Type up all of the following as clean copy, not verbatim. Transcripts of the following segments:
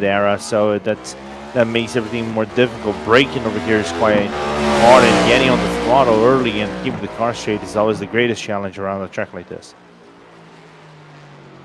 era, so that makes everything more difficult. Braking over here is quite hard, and getting on the throttle early and keeping the car straight is always the greatest challenge around a track like this.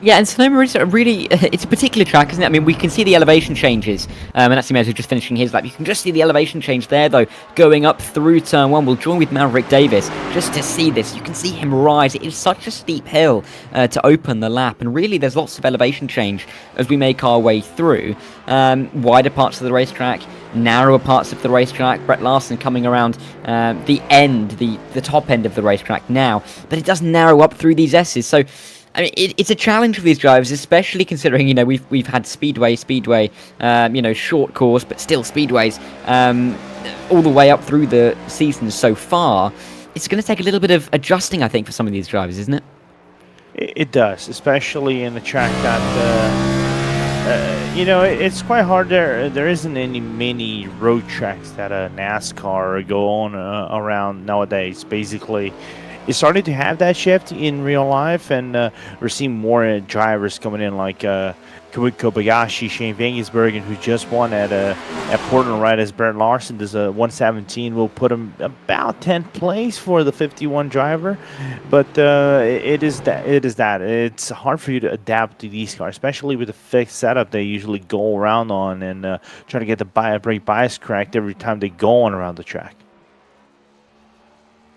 Yeah, and Sonoma is really, it's a particular track, isn't it? I mean, we can see the elevation changes, and that's Jimenez just finishing his lap. You can just see the elevation change there, though, going up through turn 1. We'll join with Maverick Davis just to see this. You can see him rise. It is such a steep hill to open the lap, and really there's lots of elevation change as we make our way through. Wider parts of the racetrack, narrower parts of the racetrack. Brett Larson coming around the end, the top end of the racetrack now, but it does narrow up through these S's, so I mean, it's a challenge for these drivers, especially considering, you know, we've had speedway, you know, short course, but still speedways, all the way up through the season so far. It's going to take a little bit of adjusting, I think, for some of these drivers, isn't it? It does, especially in a track that, you know, it's quite hard there. There isn't any many road tracks that a NASCAR go on around nowadays. Basically, it's starting to have that shift in real life, and we're seeing more drivers coming in like Kobayashi, Shane Vangisbergen, who just won at Portland, right as Brett Larson does a 117. Will put him about 10th place for the 51 driver, but it is that it's hard for you to adapt to these cars, especially with the fixed setup they usually go around on, and try to get the brake bias correct every time they go on around the track.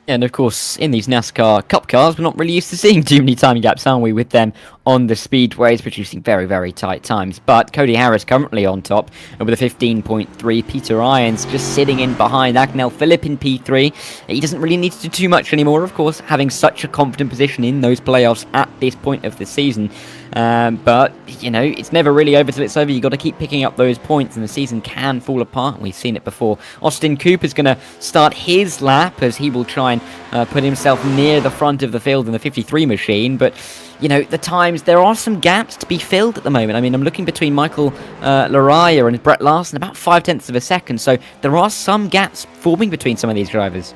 And of course, in these NASCAR Cup cars, we're not really used to seeing too many timing gaps, aren't we, with them on the speedways, producing very, very tight times. But Cody Harris currently on top with a 15.3. Peter Irons just sitting in behind Agnel Phillip in P3. He doesn't really need to do too much anymore, of course, having such a confident position in those playoffs at this point of the season. But, you know, it's never really over till it's over. You've got to keep picking up those points, and the season can fall apart. We've seen it before. Austin Cooper's going to start his lap as he will try and put himself near the front of the field in the 53 machine. But, you know, the times, there are some gaps to be filled at the moment. I mean, I'm looking between Michael Laraya and Brett Larson, about 0.5 of a second. So there are some gaps forming between some of these drivers.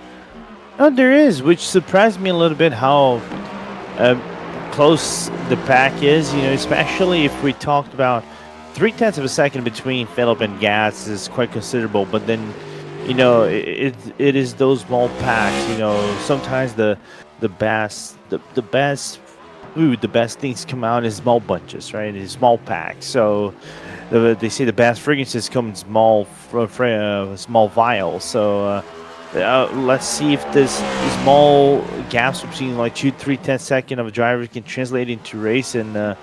Oh, there is, which surprised me a little bit how close the pack is, you know, especially if we talked about 0.3 of a second between Phillip and Gas is quite considerable, but then, you know, it is those small packs, you know, sometimes the best things come out in small bunches, right, in small packs. So they say the best fragrances come in small vials, so let's see if this small gaps between like 2-3 seconds of a driver can translate into race, and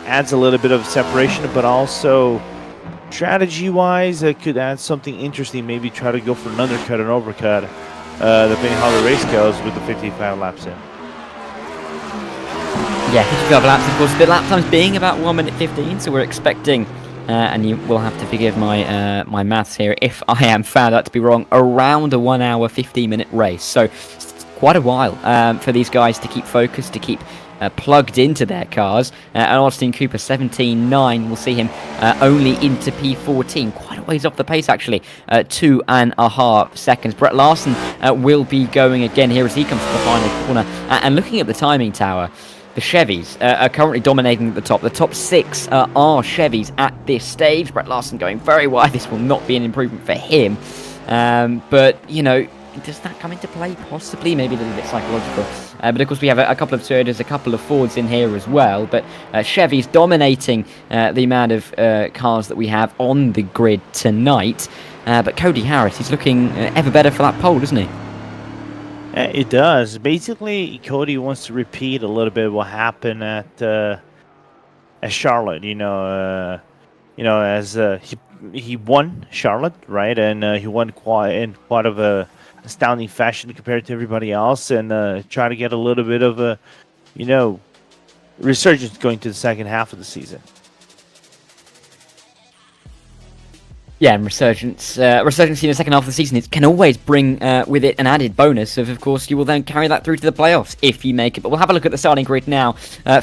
adds a little bit of separation, but also strategy-wise, it could add something interesting. Maybe try to go for an undercut and overcut, depending how the race goes with the 55 laps in. Yeah, 55 laps, of course. The lap times being about 1 minute 15, so we're expecting. And you will have to forgive my my maths here if I am found out to be wrong, around a 1 hour 15-minute race. So it's quite a while for these guys to keep focused, to keep plugged into their cars. And Austin Cooper 17.9, we'll see him only into P14, quite a ways off the pace actually, 2.5 seconds. Brett Larson will be going again here as he comes to the final corner. And looking at the timing tower, the Chevys are currently dominating at the top. The top 6 are Chevys at this stage. Brett Larson going very wide. This will not be an improvement for him. But, you know, does that come into play? Possibly, maybe a little bit psychological. But, of course, we have a couple of Toyotas, a couple of Fords in here as well. But Chevys dominating the amount of cars that we have on the grid tonight. But Cody Harris, he's looking ever better for that pole, isn't he? It does. Basically, Cody wants to repeat a little bit what happened at Charlotte. You know, as he won Charlotte, right, and he won in quite of a astounding fashion compared to everybody else, and try to get a little bit of a, you know, resurgence going to the second half of the season. Yeah, and resurgence in the second half of the season, it can always bring with it an added bonus of course, you will then carry that through to the playoffs if you make it. But we'll have a look at the starting grid now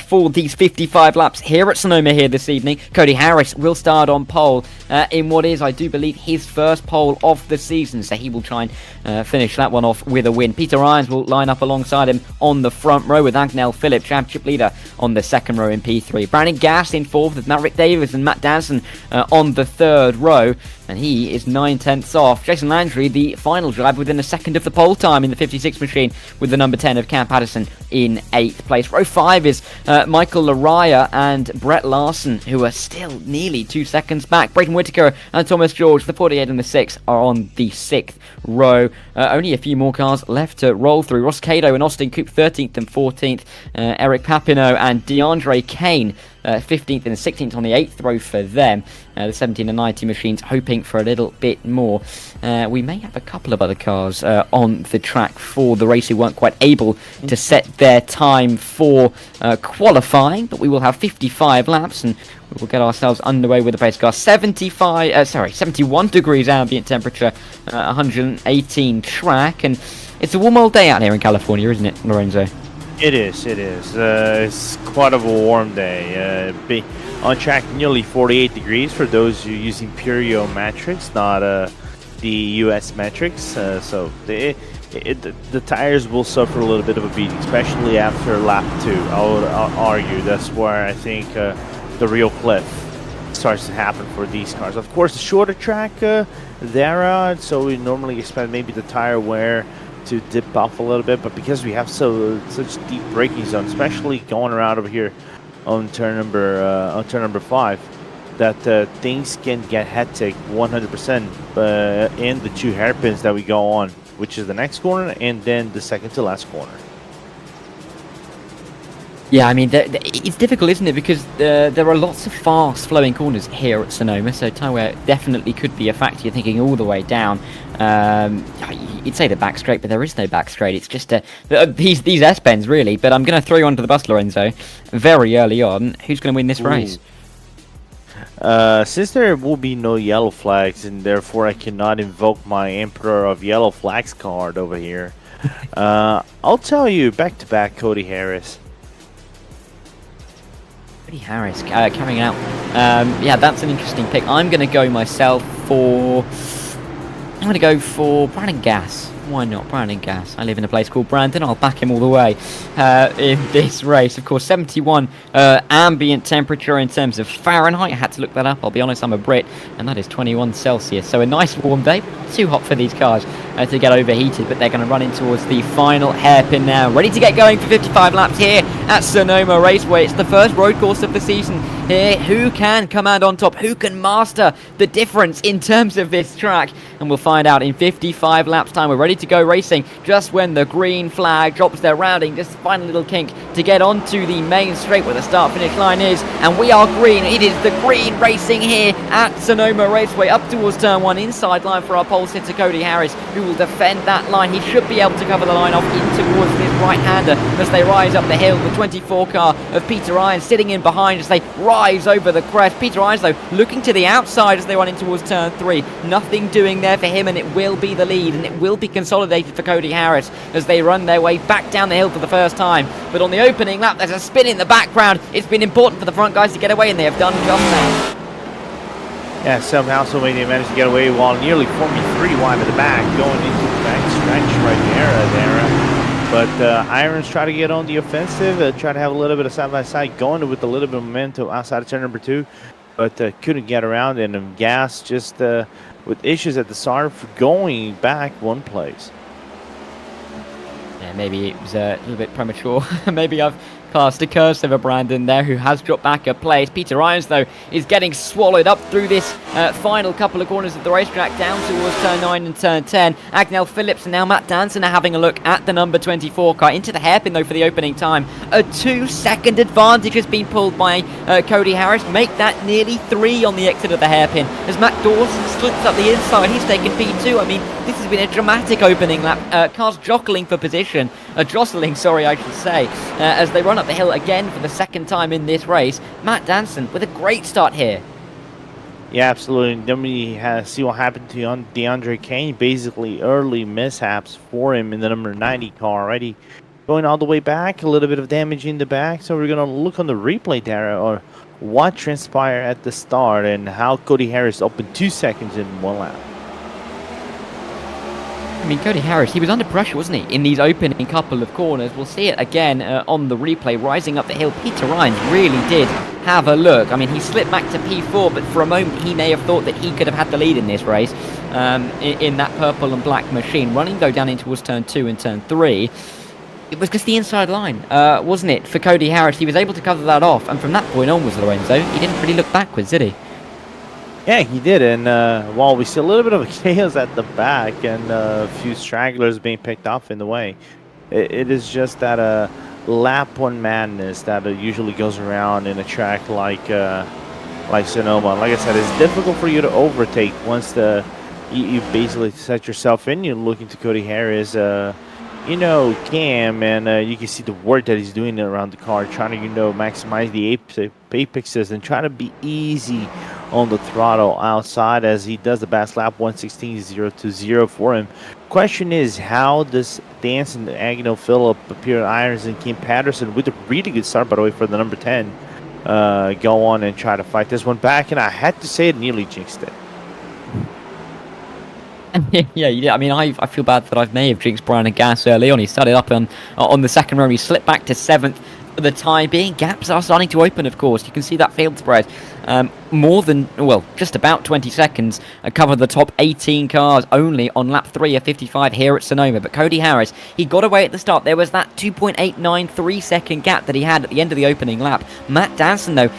for these 55 laps here at Sonoma here this evening. Cody Harris will start on pole in what is, I do believe, his first pole of the season, so he will try and finish that one off with a win. Peter Irons will line up alongside him on the front row with Agnel Phillips, championship leader, on the second row in P3. Brandon Gass in fourth with Maverick Davis and Matt Danson on the third row. And he is 9/10 off. Jason Landry, the final driver, within a second of the pole time in the 56 machine, with the number 10 of Cam Patterson in 8th place. Row 5 is Michael Laraya and Brett Larson, who are still nearly 2 seconds back. Brayden Whitaker and Thomas George, the 48 and the 6, are on the 6th row. Only a few more cars left to roll through. Ross Cato and Austin Coop, 13th and 14th. Eric Papineau and DeAndre Kane, 15th and 16th on the 8th row for them. The 17 and 90 machines hoping for a little bit more. We may have a couple of other cars on the track for the race who weren't quite able to set their time for qualifying, but we will have 55 laps and we will get ourselves underway with the pace car. 71 degrees ambient temperature, 118 track, and it's a warm old day out here in California, isn't it, Lorenzo? It is. It's quite of a warm day. On track nearly 48 degrees for those who are using Purio metrics, not the US metrics. So the tires will suffer a little bit of a beating, especially after lap 2. I'll argue that's where I think the real cliff starts to happen for these cars. Of course, the shorter track there, so we normally expect maybe the tire wear to dip off a little bit, but because we have such deep braking zone, especially going around over here on turn number 5, that things can get hectic 100% in the 2 hairpins that we go on, which is the next corner and then the second to last corner. Yeah, I mean, it's difficult, isn't it? Because there are lots of fast-flowing corners here at Sonoma, so tire wear definitely could be a factor. You're thinking all the way down. You'd say the back straight, but there is no back straight. It's just these S-bends, really. But I'm going to throw you onto the bus, Lorenzo, very early on. Who's going to win this race? Since there will be no yellow flags, and therefore I cannot invoke my Emperor of Yellow Flags card over here, I'll tell you, back-to-back Cody Harris. Harris carrying out. Yeah, that's an interesting pick. I'm going to go myself for... I'm going to go for Brandon Gass. Why not Brandon Gass? I live in a place called Brandon. I'll back him all the way in this race. Of course, 71 ambient temperature in terms of Fahrenheit. I had to look that up. I'll be honest, I'm a Brit, and that is 21 Celsius. So a nice warm day, but not too hot for these cars to get overheated, but they're going to run in towards the final hairpin now. Ready to get going for 55 laps here at Sonoma Raceway. It's the first road course of the season here. Who can come out on top? Who can master the difference in terms of this track? And we'll find out in 55 laps time. We're ready to go racing just when the green flag drops their rounding, just final little kink to get onto the main straight where the start finish line is, and we are green. It is the green racing here at Sonoma Raceway, up towards turn 1, inside line for our pole sitter Cody Harris, who will defend that line. He should be able to cover the line off in towards his right-hander as they rise up the hill. The 24 car of Peter Irons sitting in behind as they rise over the crest. Peter Irons, though, looking to the outside as they run in towards turn 3. Nothing doing there for him, and it will be the lead, and it will be consolidated for Cody Harris as they run their way back down the hill for the first time. But on the opening lap, there's a spin in the background. It's been important for the front guys to get away, and they have done just that. Yeah, somehow they managed to get away while nearly forming 3 wide at the back, going into the back stretch right there. But Irons try to get on the offensive, try to have a little bit of side-by-side going with a little bit of momentum outside of turn number 2, but couldn't get around, and Gas just with issues at the start for going back 1 place. Yeah, maybe it was a little bit premature. Maybe I've cast a curse over Brandon there, who has dropped back a place. Peter Irons, though, is getting swallowed up through this final couple of corners of the racetrack down towards turn 9 and turn 10. Agnel Phillips and now Matt Danson are having a look at the number 24 car. Into the hairpin, though, for the opening time. A 2-second advantage has been pulled by Cody Harris. Make that nearly 3 on the exit of the hairpin. As Matt Dawson slips up the inside, he's taken P2. I mean, this has been a dramatic opening lap. Cars jostling for position. Jostling, sorry, I should say, as they run up the hill again for the second time in this race. Matt Danson with a great start here. Yeah, absolutely. Then we see what happened to DeAndre Kane. Basically, early mishaps for him in the number 90 car already. Going all the way back, a little bit of damage in the back. So we're going to look on the replay there, or what transpired at the start and how Cody Harris opened 2 seconds in one lap. I mean, Cody Harris, he was under pressure, wasn't he, in these opening couple of corners? We'll see it again on the replay, rising up the hill. Peter Ryan really did have a look. I mean, he slipped back to P4, but for a moment he may have thought that he could have had the lead in this race in that purple and black machine. Running, though, down into turn 2 and turn 3. It was just the inside line, wasn't it, for Cody Harris? He was able to cover that off, and from that point onwards, Lorenzo, he didn't really look backwards, did he? Yeah, he did, and while we see a little bit of chaos at the back and a few stragglers being picked off in the way, it is just that lap 1 madness that usually goes around in a track like Sonoma. Like I said, it's difficult for you to overtake once you basically set yourself in. You're looking to Cody Harris, Cam, and you can see the work that he's doing around the car, trying to, maximize the apexes and trying to be easy on the throttle outside as he does the best lap 1:16.020 for him. Question is, how does Danson, Agnew, Phillip, Pierre Irons, and Kim Patterson, with a really good start, by the way, for the number 10, go on and try to fight this one back? And I had to say it nearly jinxed it. Yeah. I mean, I feel bad that I may have jinxed Brian and Gas early on. He started up on the second row. He slipped back to 7th for the time being. Gaps are starting to open, of course. You can see that field spread. More than, well, just about 20 seconds cover the top 18 cars only on lap 3 of 55 here at Sonoma. But Cody Harris, he got away at the start. There was that 2.893 second gap that he had at the end of the opening lap. Matt Danson, though,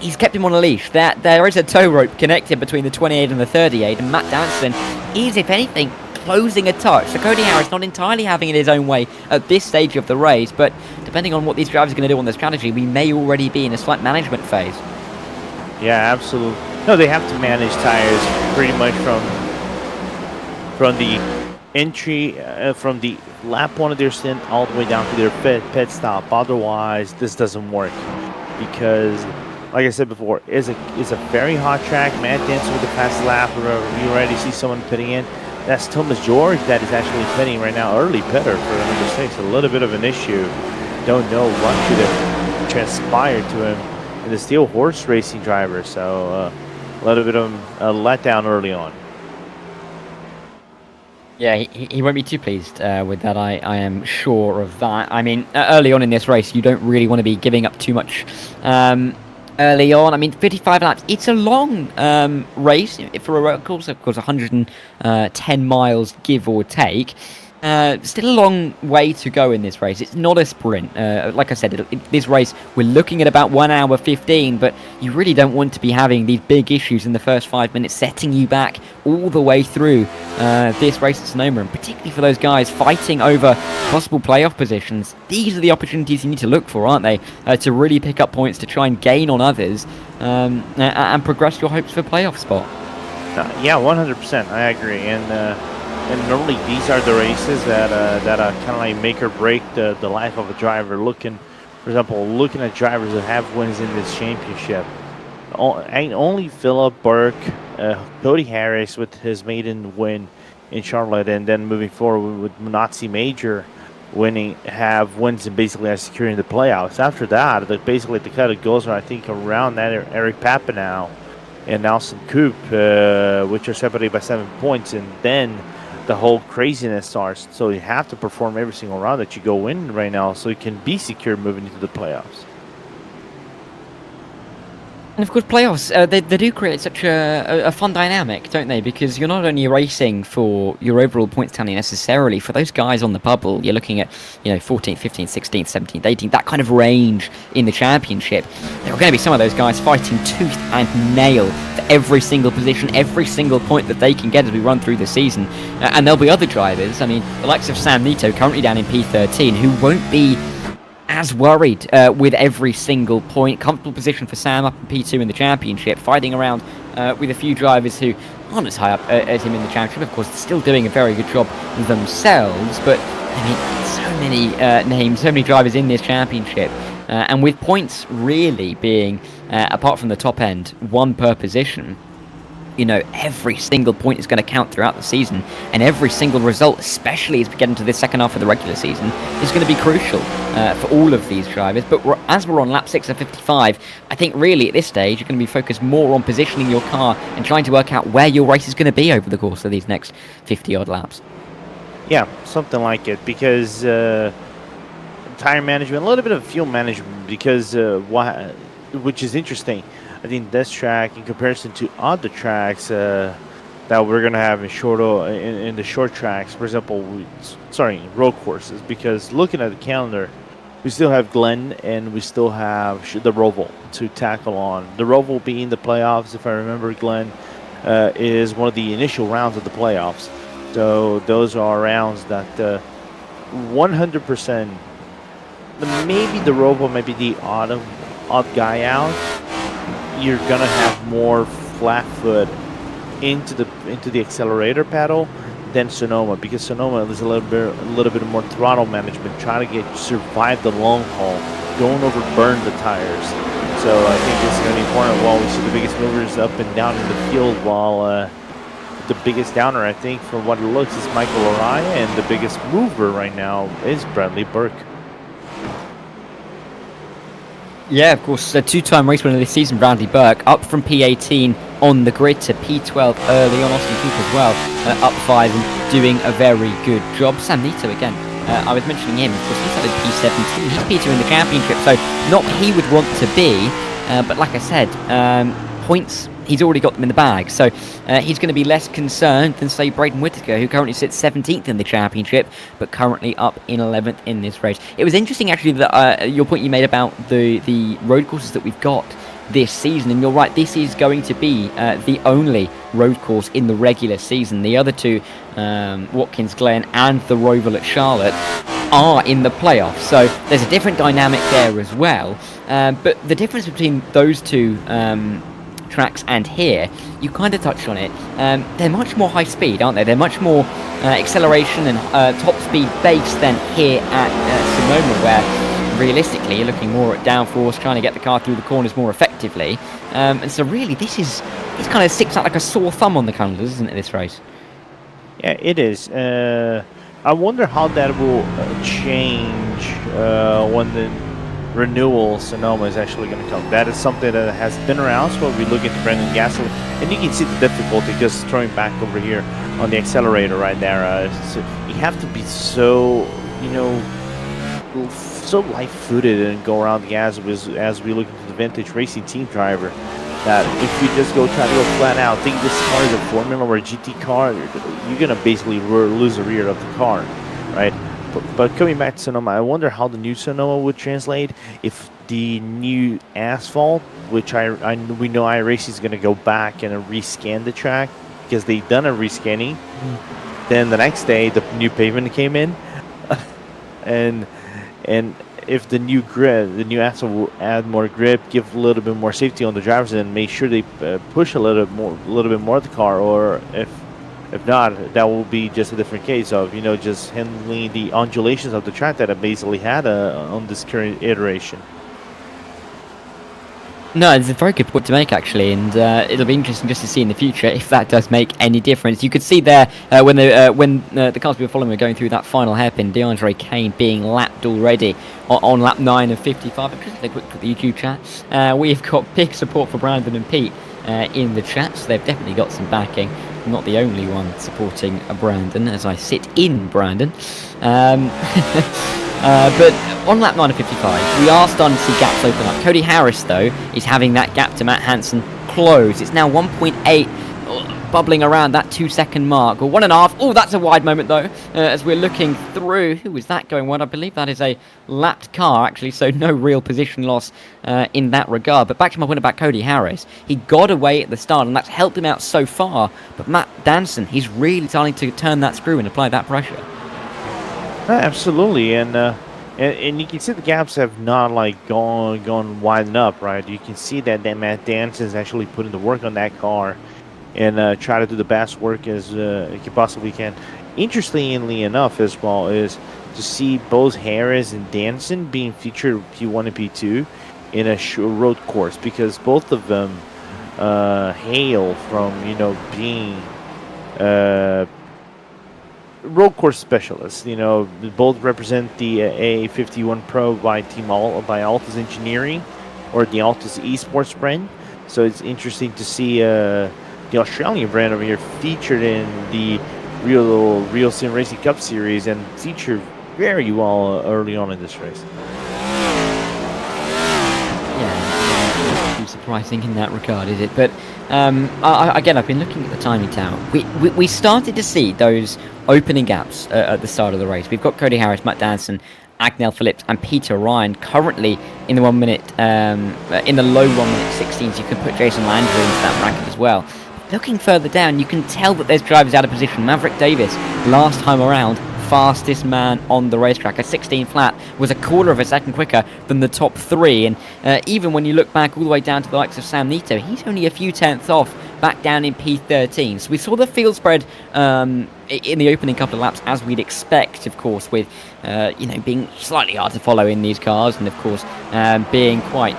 he's kept him on a leash. There is a tow rope connected between the 28 and the 38, and Matt Danson is, if anything, closing a touch. So Cody Harris not entirely having it his own way at this stage of the race, but depending on what these drivers are going to do on their strategy, we may already be in a slight management phase. Yeah, absolutely. No, they have to manage tires pretty much from the entry, from the lap 1 of their stint all the way down to their pit stop. Otherwise, this doesn't work because, like I said before, it's a very hot track. Matt Danson with the fast lap. We already see someone pitting in. That's Thomas George that is actually pitting right now. Early pitter for number 6. A little bit of an issue. Don't know what could have transpired to him. And the Steel Horse Racing driver. So a little bit of a letdown early on. Yeah, he won't be too pleased with that, I am sure of that. I mean, early on in this race, you don't really want to be giving up too much early on. I mean, 55 laps, it's a long race for a road course, of course, 110 miles, give or take. Still a long way to go in this race. It's not a sprint. Like I said, this race, we're looking at about 1 hour 15, but you really don't want to be having these big issues in the first 5 minutes, setting you back all the way through this race at Sonoma, and particularly for those guys fighting over possible playoff positions. These are the opportunities you need to look for, aren't they? To really pick up points, to try and gain on others, and progress your hopes for playoff spot. Yeah, 100%. I agree. And normally these are the races that kind of like make or break the life of a driver. For example, looking at drivers that have wins in this championship. Only Phillip, Burke, Cody Harris with his maiden win in Charlotte, and then moving forward with Nazi Major have wins and basically securing the playoffs. After that, basically the cut of goes, I think, around that Eric Papineau and Nelson Coop, which are separated by 7 points, and then the whole craziness starts. So you have to perform every single round that you go in right now so you can be secure moving into the playoffs. And of course, playoffs, they do create such a fun dynamic, don't they? Because you're not only racing for your overall points tally necessarily. For those guys on the bubble, you're looking at 14th, 15th, 16th, 17th, 18th, that kind of range in the championship. There are going to be some of those guys fighting tooth and nail for every single position, every single point that they can get as we run through the season. And there'll be other drivers. I mean, the likes of Sam Nito, currently down in P13, who won't be as worried with every single point. Comfortable position for Sam up in P2 in the championship, fighting around with a few drivers who aren't as high up as him in the championship. Of course, still doing a very good job themselves, but I mean, so many names, so many drivers in this championship, and with points really being, apart from the top end, 1 per position. you know, every single point is going to count throughout the season, and every single result, especially as we get into the second half of the regular season, is going to be crucial for all of these drivers. But as we're on lap 6 of 55, I think really at this stage you're going to be focused more on positioning your car and trying to work out where your race is going to be over the course of these next 50-odd laps. Yeah, something like it, because tire management, a little bit of fuel management, because which is interesting. I think this track, in comparison to other tracks that we're gonna have in the short tracks, for example, road courses, because looking at the calendar, we still have Glen and we still have the Roval to tackle on. The Roval being the playoffs, if I remember, Glen, is one of the initial rounds of the playoffs. So those are rounds that 100%. Maybe the Roval might be the odd guy out. You're gonna have more flat foot into the accelerator pedal than Sonoma, because Sonoma is a little bit more throttle management, trying to survive the long haul, don't overburn the tires. So I think this is going to be important. While we see the biggest movers up and down in the field, while the biggest downer, I think, from what it looks, is Michael Araya, and the biggest mover right now is Bradley Burke. Yeah, of course, a two-time race winner this season, Bradley Burke, up from P18 on the grid to P12 early on. Austin Cooper as well, up 5 and doing a very good job. Sam Nito again, I was mentioning him, of course, he's at P17, he's P2 in the championship, so not what he would want to be, but like I said, points, he's already got them in the bag, so he's going to be less concerned than, say, Braden Whittaker, who currently sits 17th in the championship, but currently up in 11th in this race. It was interesting, actually, that your point you made about the road courses that we've got this season, and you're right, this is going to be the only road course in the regular season. The other two, Watkins Glen and the Roval at Charlotte, are in the playoffs, so there's a different dynamic there as well, but the difference between those two tracks and here, you kind of touched on it, they're much more high speed, aren't they? They're much more acceleration and top speed based than here at Sonoma, where realistically you're looking more at downforce, trying to get the car through the corners more effectively, and so really this kind of sticks out like a sore thumb on the calendars, isn't it, this race? Yeah, it is. I wonder how that will change when the renewal Sonoma is actually going to come. That is something that has been around, so we'll be looking to Brendan Gasly, and you can see the difficulty just throwing back over here on the accelerator right there. So you have to be so, so light-footed and go around the gas as we look into the vintage racing team driver, that if you just try to go flat out, think this car is a Formula or a GT car, you're going to basically lose the rear of the car, right? But coming back to Sonoma, I wonder how the new Sonoma would translate if the new asphalt, which we know iRacing is going to go back and rescan the track, because they've done a rescanning. Then the next day, the new pavement came in, and if the new grid, the new asphalt will add more grip, give a little bit more safety on the drivers, and make sure they push a little bit more of the car, or if not, that will be just a different case of, just handling the undulations of the track that I basically had on this current iteration. No, it's a very good point to make, actually, and it'll be interesting just to see in the future if that does make any difference. You could see there when the cars we were following were going through that final hairpin, DeAndre Kane being lapped already on lap 9 of 55. I'm just quick at the YouTube chat. We've got big support for Brandon and Pete in the chat, so they've definitely got some backing. I'm not the only one supporting Brandon, as I sit in Brandon. But on lap 9 of 55, we are starting to see gaps open up. Cody Harris, though, is having that gap to Matt Hansen close. It's now 1.8, bubbling around that 2-second mark, or 1.5. Oh, that's a wide moment, though, as we're looking through. Who is that going wide? I believe that is a lapped car, actually, so no real position loss in that regard. But back to my point about Cody Harris. He got away at the start, and that's helped him out so far. But Matt Danson, he's really starting to turn that screw and apply that pressure. Absolutely, and you can see the gaps have not gone wide enough, right? You can see that Matt Danson is actually putting the work on that car and try to do the best work as he possibly can. Interestingly enough, as well, is to see both Harris and Danson being featured P1 and P2 in a road course, because both of them hail from being uh, road course specialists. Both represent the A51 Pro by by Altus Engineering, or the Altus Esports brand. So it's interesting to see the Australian brand over here featured in the RealSimRacing Cup Series and featured very well early on in this race. Yeah, too surprising in that regard, is it? But again, I've been looking at the timing tower. We started to see those opening gaps at the start of the race. We've got Cody Harris, Matt Danson, Agnell Phillips, and Peter Ryan currently in the 1 minute, in the low 1 minute 16s. You can put Jason Landry into that bracket as well. Looking further down, you can tell that there's drivers out of position. Maverick Davis, last time around, fastest man on the racetrack. A 16 flat was a quarter of a second quicker than the top three. And even when you look back all the way down to the likes of Sam Nito, he's only a few tenths off, back down in P13. So we saw the field spread in the opening couple of laps, as we'd expect, of course, with being slightly hard to follow in these cars, and of course being quite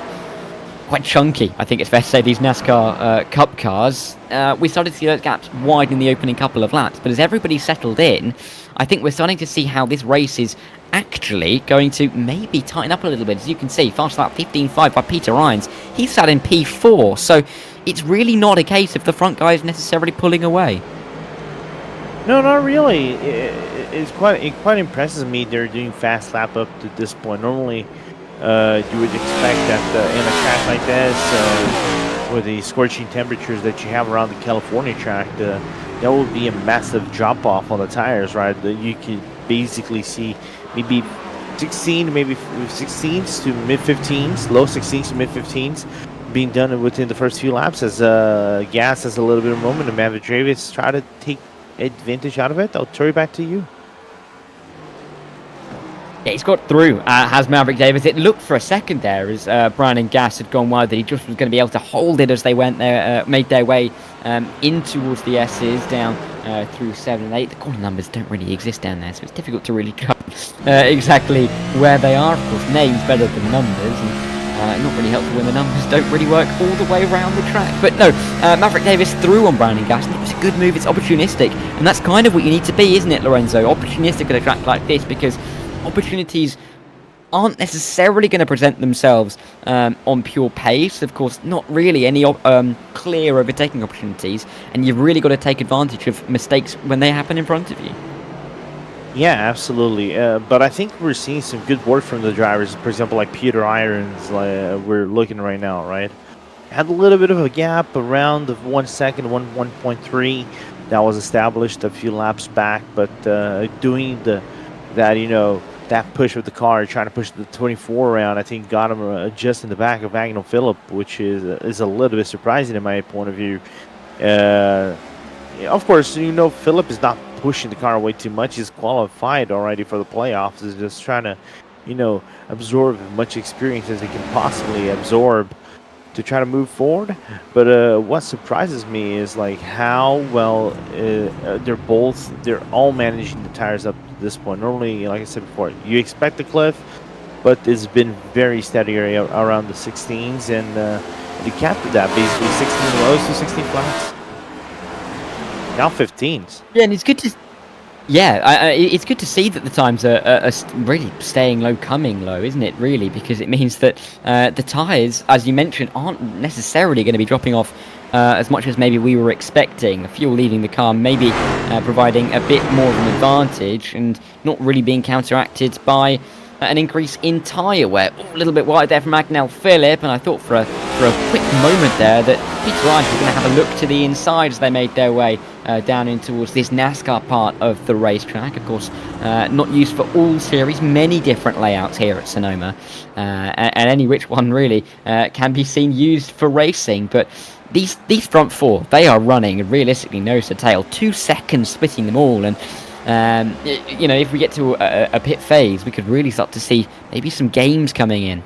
chunky. I think it's fair to say these NASCAR Cup cars. We started to see those gaps widen in the opening couple of laps, but as everybody settled in, I think we're starting to see how this race is actually going to maybe tighten up a little bit. As you can see, fast lap 15.5 by Peter Ryans. He sat in P4, so it's really not a case of the front guys necessarily pulling away. No, not really. It quite impresses me they're doing fast lap up to this point. Normally, you would expect that in a track like this, with the scorching temperatures that you have around the California track, there will be a massive drop off on the tires, right? You could basically see maybe 16s to mid 15s, low 16s to mid 15s being done within the first few laps as gas has a little bit of momentum. Maverick Davis try to take advantage out of it. I'll throw it back to you. Yeah, he's got through, has Maverick Davis. It looked for a second there as Brian and Gas had gone wide that he just was going to be able to hold it as they went there, made their way in towards the S's, down through 7 and 8. The corner numbers don't really exist down there, so it's difficult to really cut exactly where they are. Of course, names better than numbers, and not really helpful when the numbers don't really work all the way around the track. But no, Maverick Davis through on Brown and Gas, and it was a good move. It's opportunistic, and that's kind of what you need to be, isn't it, Lorenzo? Opportunistic at a track like this, because opportunities aren't necessarily going to present themselves on pure pace. Of course, not really any clear overtaking opportunities, and you've really got to take advantage of mistakes when they happen in front of you. Yeah, absolutely. But I think we're seeing some good work from the drivers. For example, like Peter Irons, we're looking right now, right? Had a little bit of a gap around the 1 second, 1.3 that was established a few laps back, but doing that push with the car, trying to push the 24 around, I think got him just in the back of Agnell Phillip, which is a little bit surprising in my point of view. Of course, Phillip is not pushing the car way too much. He's qualified already for the playoffs. He's just trying to, absorb as much experience as he can possibly absorb to try to move forward. But what surprises me is like how well they're all managing the tires up to this point. Normally, like I said before, you expect the cliff, but it's been very steady around the 16s, and they captured that basically 16 lows to 16 flats. Now 15s. Yeah, and it's good to. Yeah, it's good to see that the times are really staying low, coming low, isn't it, really? Because it means that the tyres, as you mentioned, aren't necessarily going to be dropping off as much as maybe we were expecting. The fuel leaving the car maybe providing a bit more of an advantage and not really being counteracted by an increase in tyre wear. A little bit wide there from Agnell Phillip, and I thought for a quick moment there that Peter Ryan was going to have a look to the inside as they made their way down in towards this NASCAR part of the racetrack. Of course, not used for all series, many different layouts here at Sonoma, and any which one really can be seen used for racing. But these front four, they are running realistically nose to tail, 2 seconds splitting them all, and if we get to a pit phase, we could really start to see maybe some games coming in.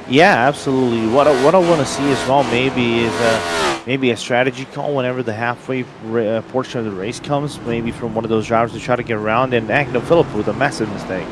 Yeah, absolutely. What I want to see as well maybe is maybe a strategy call whenever the halfway portion of the race comes, maybe from one of those drivers to try to get around, and Agnell Phillip with a massive mistake.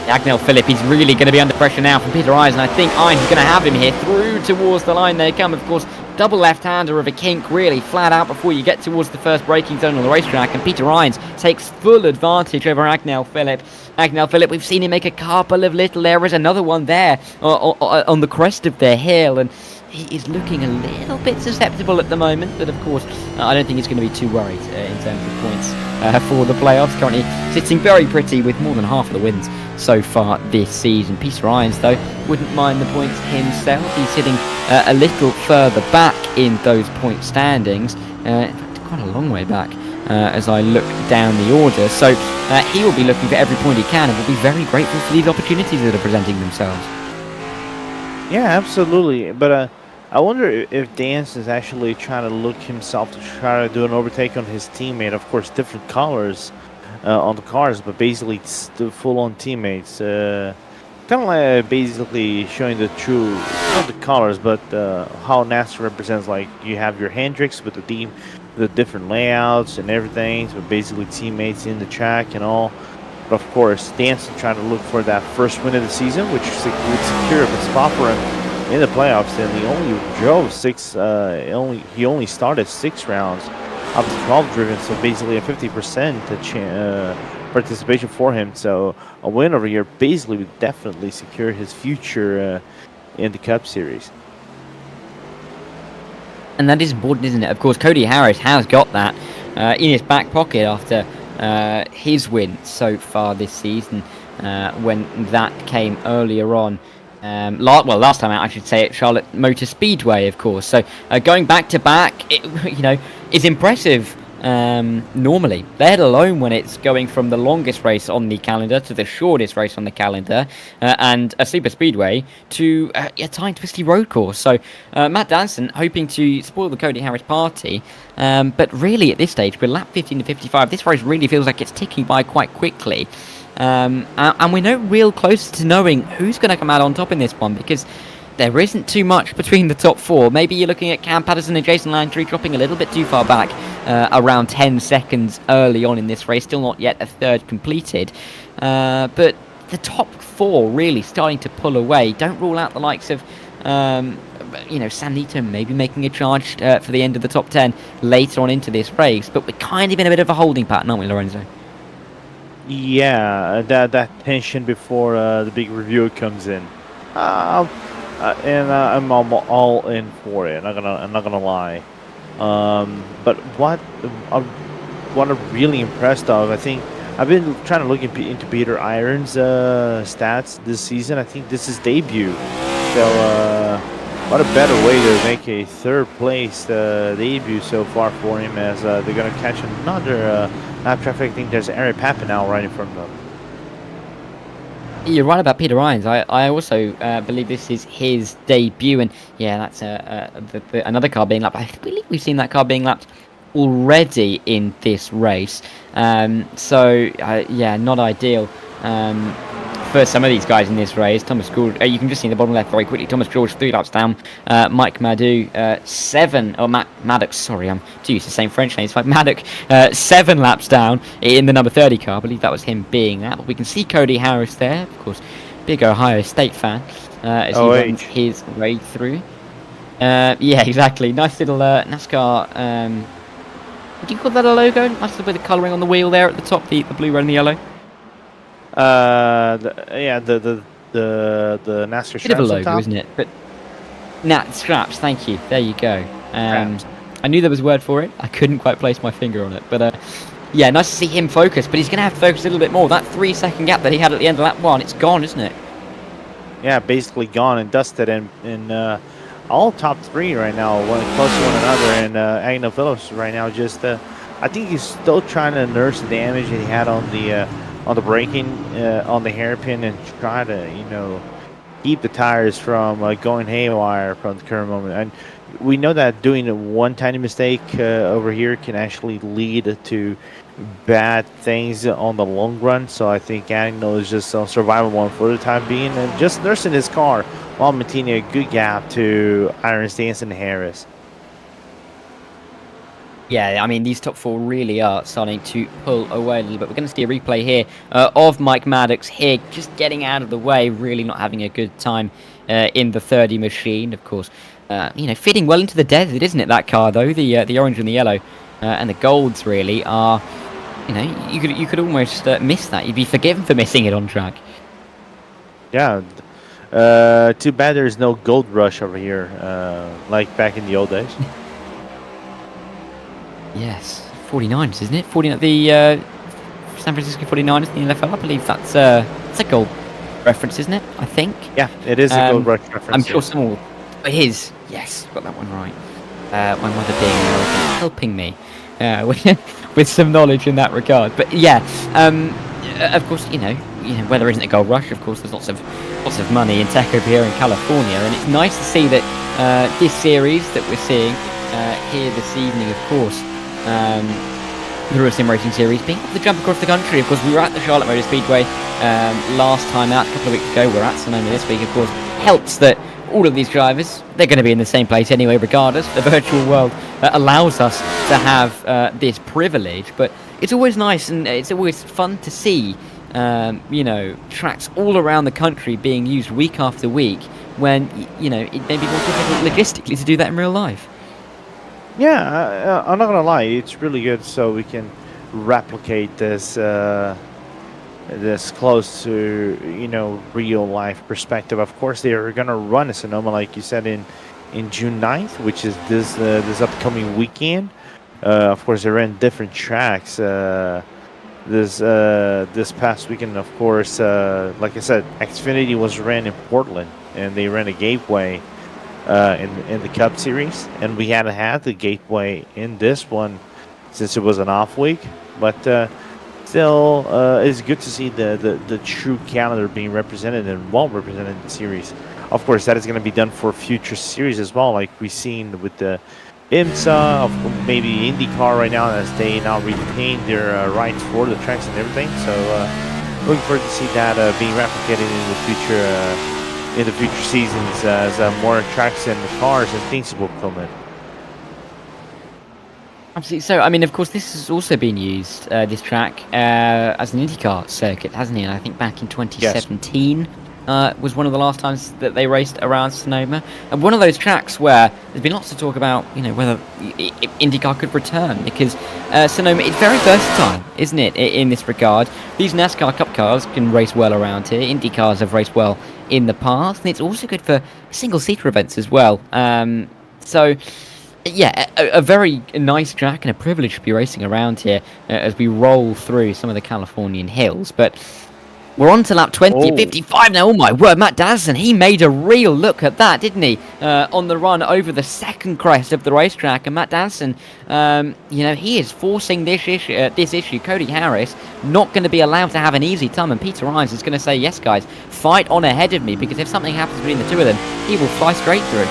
Agnel Phillip, he's really going to be under pressure now from Peter Irons, and I think Irons is going to have him here through towards the line. They come, of course, double left-hander of a kink, really flat out before you get towards the first braking zone on the racetrack, and Peter Irons takes full advantage over Agnel Phillip. Agnel Phillip, we've seen him make a couple of little errors, another one there on the crest of the hill, and he is looking a little bit susceptible at the moment, but of course, I don't think he's going to be too worried in terms of points for the playoffs. Currently sitting very pretty with more than half of the wins so far this season. Peter Irons, though, wouldn't mind the points himself. He's sitting a little further back in those point standings, in fact, quite a long way back as I look down the order. So he will be looking for every point he can and will be very grateful for these opportunities that are presenting themselves. Yeah, absolutely. But I wonder if Dance is actually trying to look himself to try to do an overtake on his teammate. Of course, different colors on the cars, but basically it's the full-on teammates. Kind of like basically showing the true, not the colors, but how NASCAR represents. Like you have your Hendrix with the team, the different layouts and everything. So basically teammates in the track and all. But of course, Danson trying to look for that first win of the season, which would secure a spot for him in the playoffs. And he only drove he only started 6 rounds of the 12 driven, so basically a 50% participation for him. So a win over here basically would definitely secure his future in the Cup Series. And that is important, isn't it? Of course, Cody Harris has got that in his back pocket after his win so far this season, when that came earlier on. Last time out, I should say, at Charlotte Motor Speedway, of course. So going back to back, is impressive. Normally, let alone when it's going from the longest race on the calendar to the shortest race on the calendar, and a super speedway to a tight, twisty road course. So Matt Danson hoping to spoil the Cody Harris party, but really at this stage, we're lap 15 to 55. This race really feels like it's ticking by quite quickly, and we're no real closer to knowing who's going to come out on top in this one, because there isn't too much between the top 4. Maybe you're looking at Cam Patterson and Jason Landry dropping a little bit too far back, around 10 seconds early on in this race. Still not yet a third completed. But the top 4 really starting to pull away. Don't rule out the likes of, Sam Nito maybe making a charge for the end of the top 10 later on into this race. But we're kind of in a bit of a holding pattern, aren't we, Lorenzo? Yeah, that tension before the big review comes in. And I'm all in for it. I'm not gonna lie. But what I'm really impressed of, I think I've been trying to look into Peter Irons' stats this season. I think this is debut. So what a better way to make a third place debut so far for him, as they're gonna catch another lap traffic. I think there's Aaron Papinow right in front of them. You're right about Peter Irons. I also believe this is his debut, and yeah, that's another car being lapped. I believe we've seen that car being lapped already in this race. Yeah, not ideal for some of these guys in this race. Thomas George, you can just see in the bottom left very quickly. Thomas George 3 laps down. Mike Maddox 7. Oh, Maddox. Sorry, I'm too used to saying French names. Like Maddox 7 laps down in the number 30 car. I believe that was him being that. But we can see Cody Harris there, of course, big Ohio State fan, as he runs his way through. Yeah, exactly. Nice little NASCAR. Would you call that a logo? Nice little bit of colouring on the wheel there at the top, the blue, red, and the yellow. The NASCAR straps. Bit of a logo, isn't it? But straps. Thank you. There you go. I knew there was a word for it. I couldn't quite place my finger on it. But yeah, nice to see him focus. But he's going to have to focus a little bit more. That 3-second gap that he had at the end of lap 1, it's gone, isn't it? Yeah, basically gone and dusted. And all top 3 right now, one close to one another. And Agnel Phillips right now just, I think he's still trying to nurse the damage that he had on the braking, on the hairpin, and try to, keep the tires from going haywire from the current moment. And we know that doing one tiny mistake over here can actually lead to bad things on the long run. So I think Agnel is just on survival mode for the time being and just nursing his car while maintaining a good gap to Irons, Danson, and Harris. Yeah, I mean, these top four really are starting to pull away a little bit. We're going to see a replay here of Mike Maddox here, just getting out of the way, really not having a good time in the 30 machine, of course. Fitting well into the desert, isn't it, that car, though? The orange and the yellow and the golds, really, are, you could almost miss that. You'd be forgiven for missing it on track. Yeah. Too bad there's no gold rush over here, like back in the old days. Yes, 49ers, isn't it? 49, the San Francisco 49ers in the NFL. I believe that's a gold reference, isn't it? I think. Yeah, it is a gold rush reference. I'm sure someone will. It is. Yes, got that one right. My mother being American, helping me with some knowledge in that regard. But yeah, of course, where there isn't a gold rush, of course, there's lots of money in tech over here in California, and it's nice to see that this series that we're seeing here this evening, of course. The RealSimRacing series being able to jump across the country. Of course, we were at the Charlotte Motor Speedway last time out, a couple of weeks ago. We're at Sonoma this week, of course. Helps that all of these drivers, they're going to be in the same place anyway, regardless. The virtual world allows us to have this privilege, but it's always nice and it's always fun to see, tracks all around the country being used week after week when, it may be more difficult logistically to do that in real life. Yeah, I'm not gonna lie. It's really good, so we can replicate this this close to real life perspective. Of course, they are gonna run a Sonoma, like you said, in June 9th, which is this upcoming weekend. Of course, they ran different tracks this past weekend. Of course, like I said, Xfinity was ran in Portland, and they ran a Gateway. In the Cup Series, and we hadn't had the Gateway in this one since it was an off week, but still it's good to see the true calendar being represented and well represented in the series. Of course, that is going to be done for future series as well, like we've seen with the IMSA, of maybe IndyCar right now, as they now retain their rights for the tracks and everything. So looking forward to see that being replicated in the future. In the future seasons, as more tracks and cars and things will come in. Absolutely. So, I mean, of course, this has also been used, this track, as an IndyCar circuit, hasn't it? And I think back in 2017 was one of the last times that they raced around Sonoma. And one of those tracks where there's been lots of talk about, whether IndyCar could return, because Sonoma is very versatile, isn't it, in this regard. These NASCAR Cup cars can race well around here. IndyCars have raced well in the past, and it's also good for single-seater events as well. So, yeah, a very nice track and a privilege to be racing around here as we roll through some of the Californian hills. But we're on to lap 20, 55 now. Oh my word, Matt Dazson, he made a real look at that, didn't he? On the run over the second crest of the racetrack. And Matt Dazson, he is forcing this issue. Cody Harris not going to be allowed to have an easy time. And Peter Irons is going to say, yes, guys, fight on ahead of me, because if something happens between the two of them, he will fly straight through.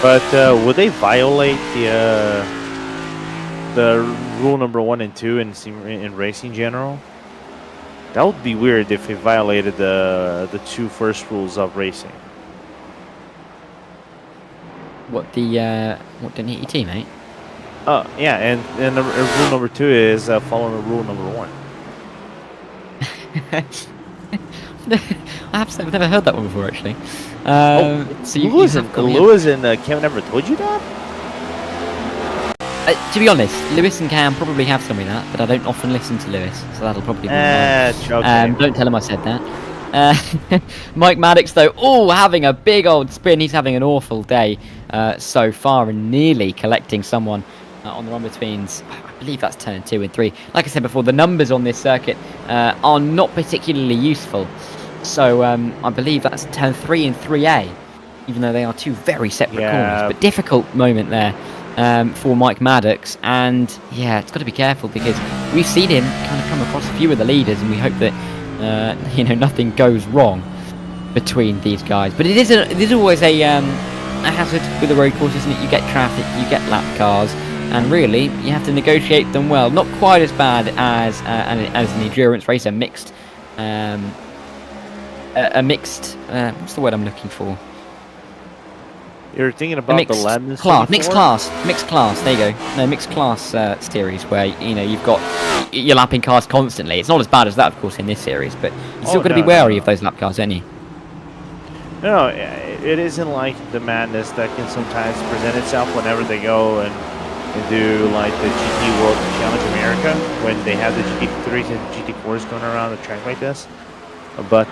But would they violate the rule number 1 and 2 in racing general? That would be weird if they violated the two first rules of racing. What didn't hit your teammate? Oh yeah, and the rule number 2 is following the rule number 1. I've never heard that one before, actually. So Lewis and Kevin never told you that? To be honest, Lewis and Cam probably have some of that, but I don't often listen to Lewis, so that'll probably be mine. Don't tell him I said that. Mike Maddox, though, having a big old spin. He's having an awful day so far, and nearly collecting someone on the run-betweens. I believe that's turn 2 and 3. Like I said before, the numbers on this circuit are not particularly useful. So I believe that's turn 3 and 3A, even though they are two very separate corners. But difficult moment there for Mike Maddox. And yeah, it's got to be careful, because we've seen him kind of come across a few of the leaders, and we hope that nothing goes wrong between these guys. But it is always a hazard with the road course, isn't it? You get traffic, you get lap cars, and really you have to negotiate them well. Not quite as bad as an endurance race, a mixed what's the word I'm looking for? You're thinking The about the mixed Lemons class, 24? mixed class. There you go. No, mixed class series where you've got you're lapping cars constantly. It's not as bad as that, of course, in this series, but you still got to be No, no, wary of no. those lap cars, don't you? No, it isn't like the madness that can sometimes present itself whenever they go and do like the GT World Challenge America when they have the GT3s and GT4s going around the track like this. But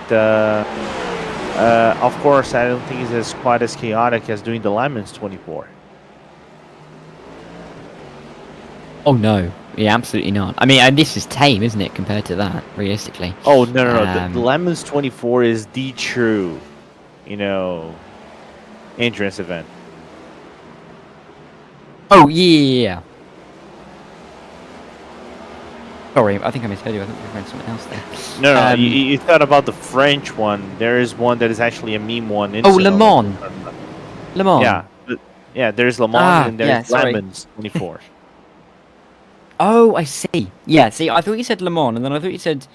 of course, I don't think it's as quite as chaotic as doing the Lemons 24. Oh no, yeah, absolutely not. I mean, and this is tame, isn't it, compared to that, realistically? Oh no. The Um, Lemons 24 is the true, endurance event. oh yeah. Sorry, I think I misheard you. I think you meant something else there. No, you thought about the French one. There is one that is actually a meme one in Oh, Le Sonoma. Mans. Le Mans. Yeah, there's Le Mans and there's yeah, sorry. Lemons 24. Oh, I see. Yeah, see, I thought you said Le Mans, and then I thought you said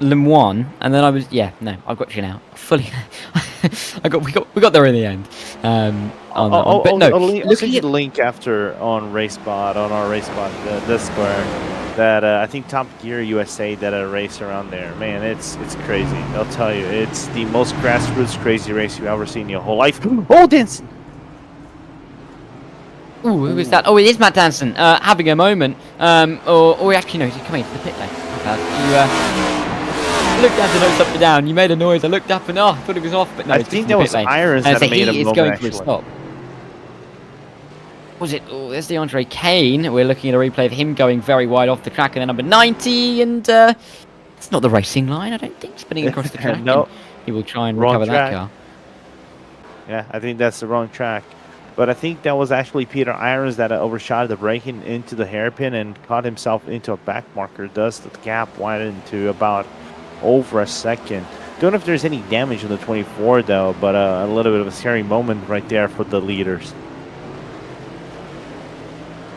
Le Mans, and then I was I've got you now. Fully, we got there in the end. On that one. But no, I'll send you the link after on RaceSpot on our RaceSpot Discord. That I think Top Gear USA did a race around there. Man, it's crazy. I'll tell you, it's the most grassroots crazy race you've ever seen in your whole life. Oh, Danson! Ooh, who is that? Oh, it is Matt Danson having a moment. Or actually, no, he's coming to the pit lane. You looked at the notes up and down. You made a noise. I looked up and I thought it was off, but no, I it's think just in that the was pit lane. Irons So that made a he is moment, going actually. for a stop. Was it? Oh, there's the Andre Kane. We're looking at a replay of him going very wide off the track, and then number 90, and it's not the racing line, I don't think, spinning across the track. No. He will try and Wrong recover track. that car. Yeah, I think that's the wrong track. But I think that was actually Peter Irons that overshot the braking into the hairpin and caught himself into a back marker. Thus, the gap widened to about over a second. Don't know if there's any damage on the 24, though, but a little bit of a scary moment right there for the leaders.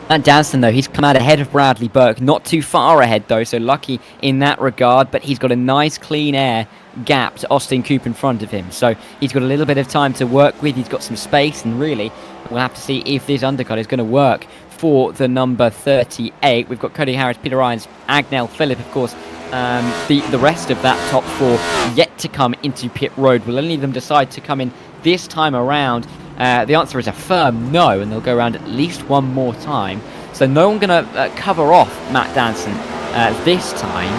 Matt Danson, though, he's come out ahead of Bradley Burke. Not too far ahead, though, so lucky in that regard. But he's got a nice clean air gap to Austin Coop in front of him. So he's got a little bit of time to work with. He's got some space, and really, we'll have to see if this undercut is going to work for the number 38. We've got Cody Harris, Peter Irons, Agnell Phillip, of course. The rest of that top four yet to come into pit road. Will any of them decide to come in this time around? The answer is a firm no, and they'll go around at least one more time. So no one going to cover off Matt Danson this time.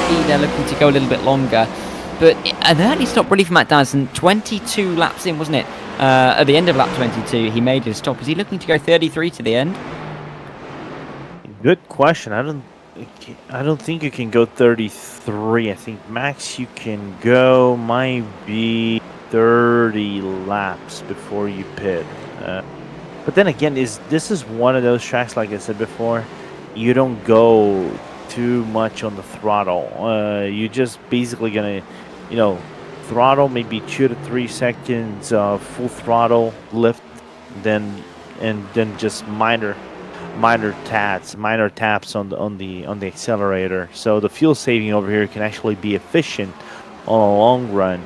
Maybe they're looking to go a little bit longer. But an early stop really for Matt Danson. 22 laps in, wasn't it? At the end of lap 22, he made his stop. Is he looking to go 33 to the end? Good question. I don't think you can go 33. I think max you can go might be 30 laps before you pit. But then again, this is one of those tracks, like I said before, you don't go too much on the throttle. You're just basically gonna, throttle maybe 2 to 3 seconds of full throttle lift, then just minor taps on the accelerator. So the fuel saving over here can actually be efficient on a long run.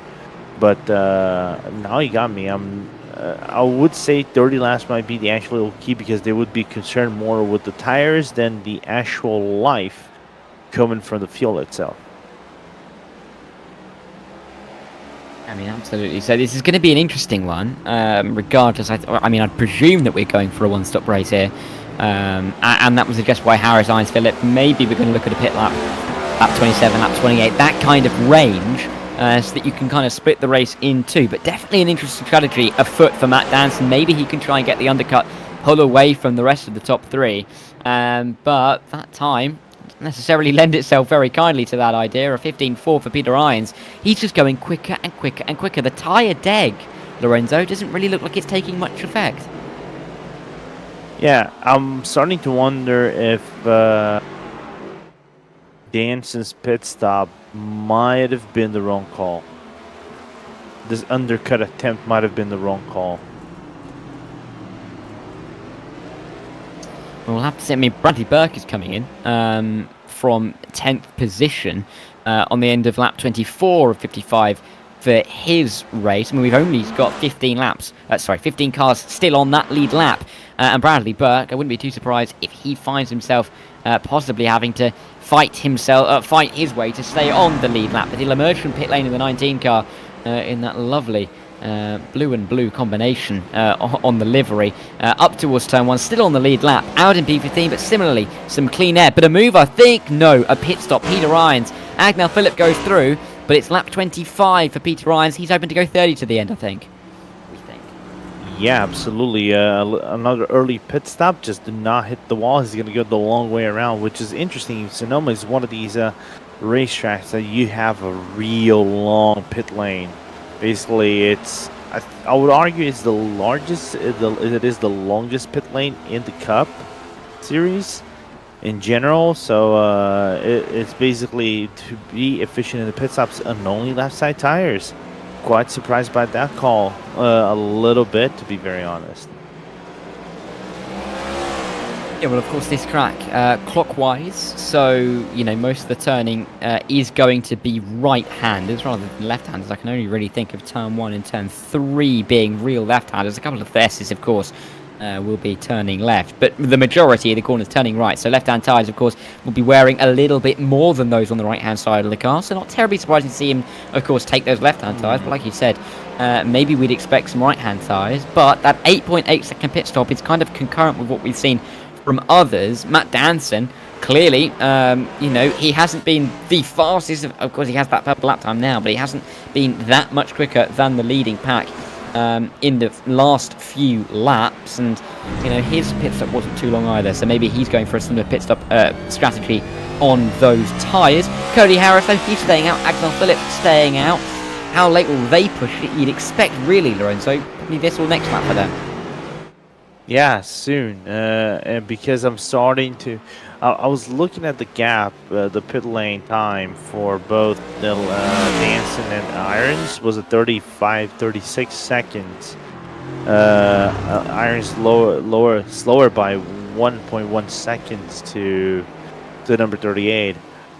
But now you got me. I would say 30 laps might be the actual key because they would be concerned more with the tires than the actual life coming from the fuel itself. I mean, absolutely. So this is going to be an interesting one, regardless. I mean, I'd presume that we're going for a one-stop race here. And that was suggested by Harris, Irons, Phillip. Maybe we're going to look at a pit lap 27, lap 28, that kind of range. So that you can kind of split the race in two. But definitely an interesting strategy afoot for Matt Danson. Maybe he can try and get the undercut, pull away from the rest of the top three. But that time doesn't necessarily lend itself very kindly to that idea. A 15.4 for Peter Irons. He's just going quicker and quicker and quicker. The tyre deg, Lorenzo, doesn't really look like it's taking much effect. Yeah, I'm starting to wonder if Danson's pit stop might have been the wrong call. This undercut attempt might have been the wrong call. We'll have to see. I mean, Bradley Burke is coming in from 10th position on the end of lap 24 of 55 for his race. I mean, we've only got 15 laps, 15 cars still on that lead lap. And Bradley Burke, I wouldn't be too surprised if he finds himself possibly having to fight his way to stay on the lead lap. But he'll emerge from pit lane in the 19 car in that lovely blue and blue combination on the livery, up towards turn 1, still on the lead lap, out in P15, but similarly some clean air, but a move, I think, no, a pit stop. Peter Irons, Agnel Phillip goes through, but it's lap 25 for Peter Irons. He's hoping to go 30 to the end, I think. Yeah, absolutely. Another early pit stop, just did not hit the wall. He's going to go the long way around, which is interesting. Sonoma is one of these racetracks that you have a real long pit lane. Basically, it's I would argue it's the largest. It is the longest pit lane in the Cup series in general. So it's basically to be efficient in the pit stops and only left side tires. Quite surprised by that call a little bit, to be very honest. Yeah, well, of course, this track clockwise, so you know most of the turning is going to be right-handed rather than left-handed. I can only really think of turn 1 and turn 3 being real left-handers. A couple of the S's, of course, will be turning left, but the majority of the corners turning right. So left-hand tyres, of course, will be wearing a little bit more than those on the right-hand side of the car. So not terribly surprising to see him, of course, take those left-hand tyres. But like you said, maybe we'd expect some right-hand tyres. But that 8.8 second pit stop is kind of concurrent with what we've seen from others. Matt Danson, clearly, you know, he hasn't been the fastest. Of course, he has that purple lap time now, but he hasn't been that much quicker than the leading pack in the last few laps, and you know his pit stop wasn't too long either, so maybe he's going for a similar pit stop strategy on those tyres. Cody Harris, though, he's staying out. Agnel Phillip staying out. How late will they push it? You'd expect, really, Lorenzo, probably this or next lap for them. Yeah, soon. And because I'm starting to, I was looking at the gap, the pit lane time for both the Danson and Irons was a 36 seconds. Irons slower by 1.1 seconds to number 38.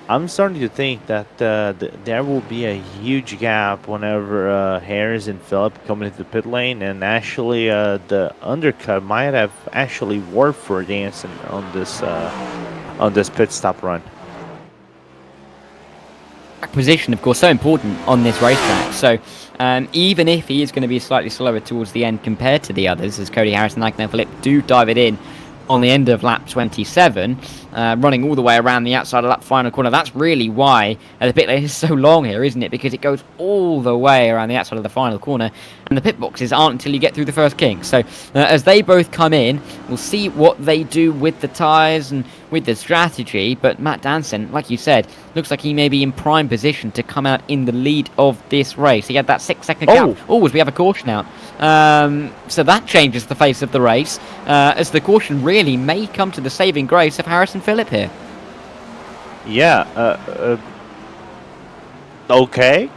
I'm starting to think that there will be a huge gap whenever Harris and Phillip come into the pit lane, and actually the undercut might have actually worked for Danson on this pit stop run. Position, of course, so important on this racetrack. So even if he is going to be slightly slower towards the end compared to the others, as Cody Harris and Agnel Phillip do dive it in on the end of lap 27, running all the way around the outside of that final corner. That's really why the pit lane is so long here, isn't it? Because it goes all the way around the outside of the final corner, and the pit boxes aren't until you get through the first kink. So as they both come in, we'll see what they do with the tyres and with the strategy. But Matt Danson, like you said, looks like he may be in prime position to come out in the lead of this race. He had that 6-second gap. Oh, as we have a caution out. So that changes the face of the race, as the caution really may come to the saving grace of Harrison Phillip here. Yeah, okay.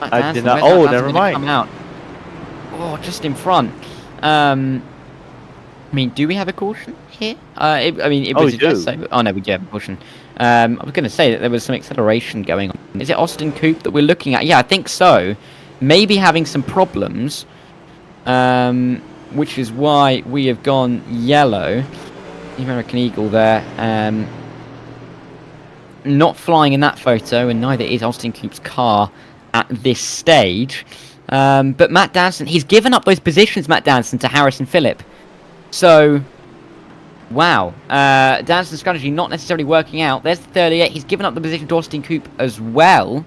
I did not. Oh, never mind. Come out. Oh, just in front. I mean, do we have a caution here? I mean, it was oh no, we do have a caution. I was going to say that there was some acceleration going on. Is it Austin Coupe that we're looking at? Yeah, I think so. Maybe having some problems, which is why we have gone yellow. The American Eagle there, not flying in that photo, and neither is Austin Coupe's car at this stage. But Matt Danson, he's given up those positions, Matt Danson, to Harrison Phillip. So, wow. Danson's strategy not necessarily working out. There's the 38. He's given up the position to Austin Coupe as well.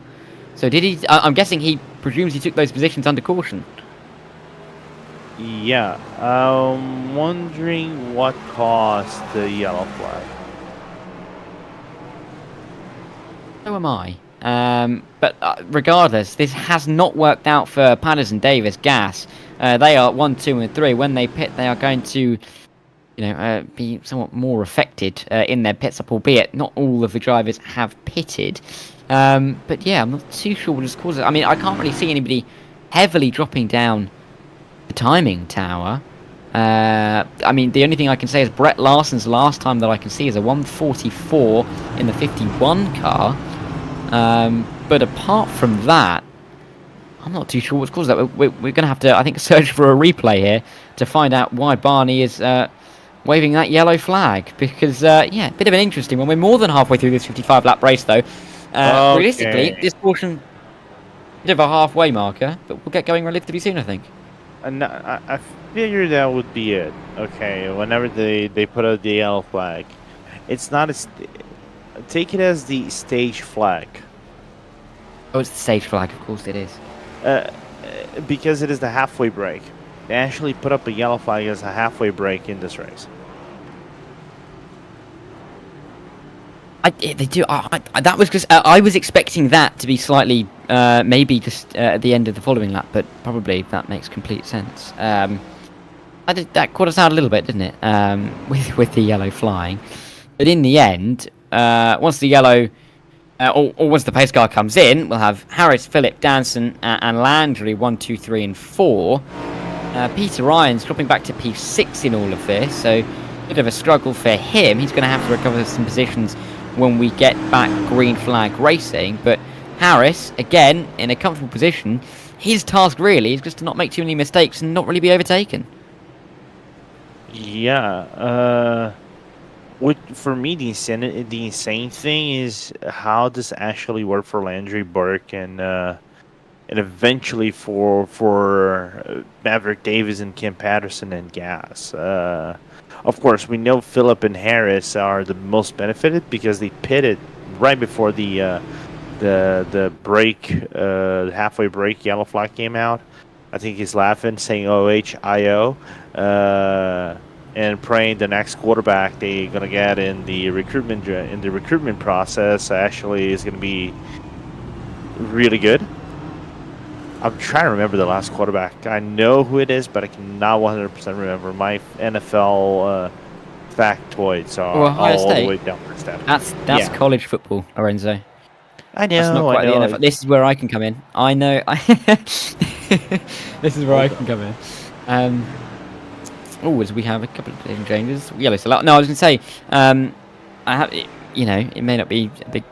So did he? I'm guessing he presumes he took those positions under caution. Yeah. I'm wondering what caused the yellow flag. So am I. But regardless, this has not worked out for Patterson, Davis, Gas. They are 1, 2, and 3. When they pit, they are going to, be somewhat more affected in their pit stop, albeit not all of the drivers have pitted. But yeah, I'm not too sure what has caused it. I mean, I can't really see anybody heavily dropping down the timing tower. I mean, the only thing I can say is Brett Larson's last time that I can see is a 1:44 in the 51 car. But apart from that, I'm not too sure what's caused that. We're going to have to, I think, search for a replay here to find out why Barney is waving that yellow flag. Because, yeah, a bit of an interesting one. We're more than halfway through this 55-lap race, though. Realistically, this portion, bit of a halfway marker, but we'll get going relatively soon, I think. And I figured that would be it. Okay, whenever they put out the yellow flag, it's not take it as the stage flag. Oh, it's the stage flag, of course it is. Because it is the halfway break. They actually put up a yellow flag as a halfway break in this race. They do. That was because I was expecting that to be slightly, maybe just at the end of the following lap, but probably that makes complete sense. That caught us out a little bit, didn't it? With the yellow flying, but in the end, once the yellow, or once the pace car comes in, we'll have Harris, Phillip, Danson, and Landry 1, 2, 3, and 4. Peter Ryan's dropping back to P6 in all of this, so a bit of a struggle for him. He's going to have to recover some positions when we get back green flag racing, but Harris, again, in a comfortable position. His task really is just to not make too many mistakes and not really be overtaken. Yeah, for me, the insane thing is how this actually worked for Landry Burke and eventually for Maverick Davis and Kim Patterson and Gas. Of course, we know Phillip and Harris are the most benefited because they pitted right before the break, halfway break, yellow flag came out. I think he's laughing, saying OHIO, and praying the next quarterback they're gonna get in the recruitment process actually is gonna be really good. I'm trying to remember the last quarterback. I know who it is, but I cannot 100% remember. My NFL factoids are all the way down the step. That's college football, Lorenzo. I know. That's not quite the NFL. This is where I can come in. I know. This is where I can come in. As we have a couple of different changes. Yellow select. No, I was going to say, I have. You know, it may not be a big.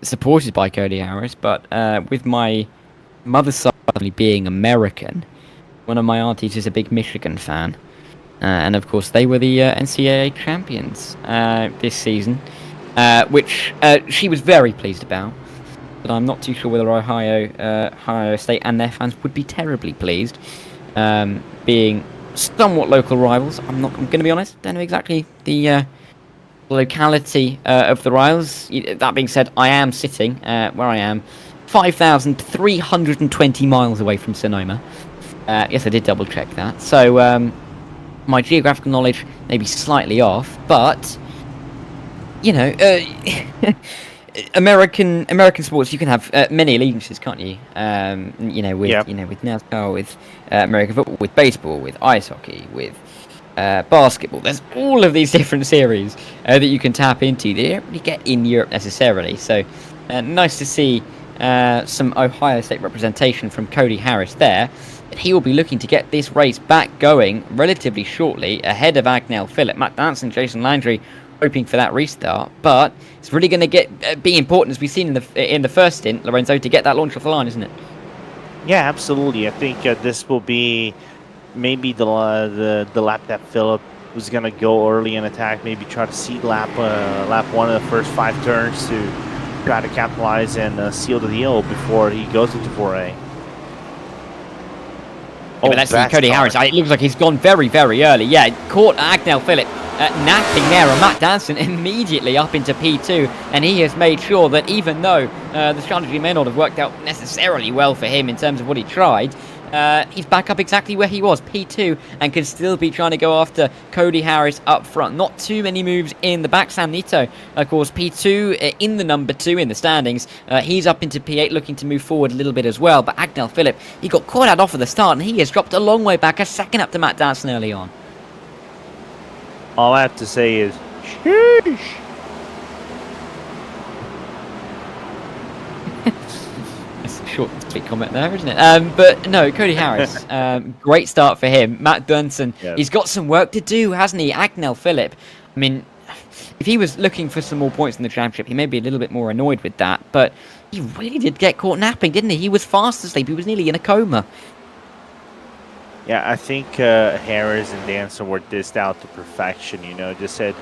Supported by Cody Harris, but with my mother's side being American, one of my aunties is a big Michigan fan, and of course they were the NCAA champions this season, which she was very pleased about. But I'm not too sure whether Ohio State and their fans would be terribly pleased, being somewhat local rivals. I'm going to be honest, don't know exactly the locality of the rivals. That being said, I am sitting where I am, 5,320 miles away from Sonoma. Yes, I did double check that. So my geographical knowledge may be slightly off, but you know, American sports, you can have many allegiances, can't you? You know, with NASCAR, with American football, with baseball, with ice hockey, with basketball. There's all of these different series that you can tap into. They don't really get in Europe necessarily. So nice to see some Ohio State representation from Cody Harris there. He will be looking to get this race back going relatively shortly, ahead of Agnell Phillip, Matt Danson, Jason Landry, hoping for that restart. But it's really going to be important, as we've seen in the first stint, Lorenzo, to get that launch off the line, isn't it? Yeah, absolutely. I think this will be maybe the lap that Phillip was going to go early and attack, maybe try to seed lap one of the first 5 turns to try to capitalize and seal the deal before he goes into 4A. But let's see, Cody Harris, it looks like he's gone very, very early. Yeah, caught Agnell Phillip napping there, and Matt Danson immediately up into P2, and he has made sure that even though the strategy may not have worked out necessarily well for him in terms of what he tried, he's back up exactly where he was, P2, and can still be trying to go after Cody Harris up front. Not too many moves in the back. Sam Nito, of course, P2 in the number 2 in the standings. He's up into P8, looking to move forward a little bit as well. But Agnell Phillip, he got caught out off at the start, and he has dropped a long way back, a second up to Matt Danson early on. All I have to say is, sheesh. Short and sweet comment there, isn't it? But no, Cody Harris, great start for him. Matt Danson, he's got some work to do, hasn't he? Agnell Phillip, I mean, if he was looking for some more points in the championship, he may be a little bit more annoyed with that. But he really did get caught napping, didn't he? He was fast asleep. He was nearly in a coma. Yeah, I think Harris and Dancer were dissed out to perfection. Just said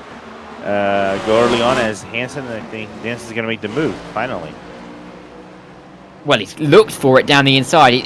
go early on as Hansen. And I think Danson's going to make the move finally. Well, he's looked for it down the inside.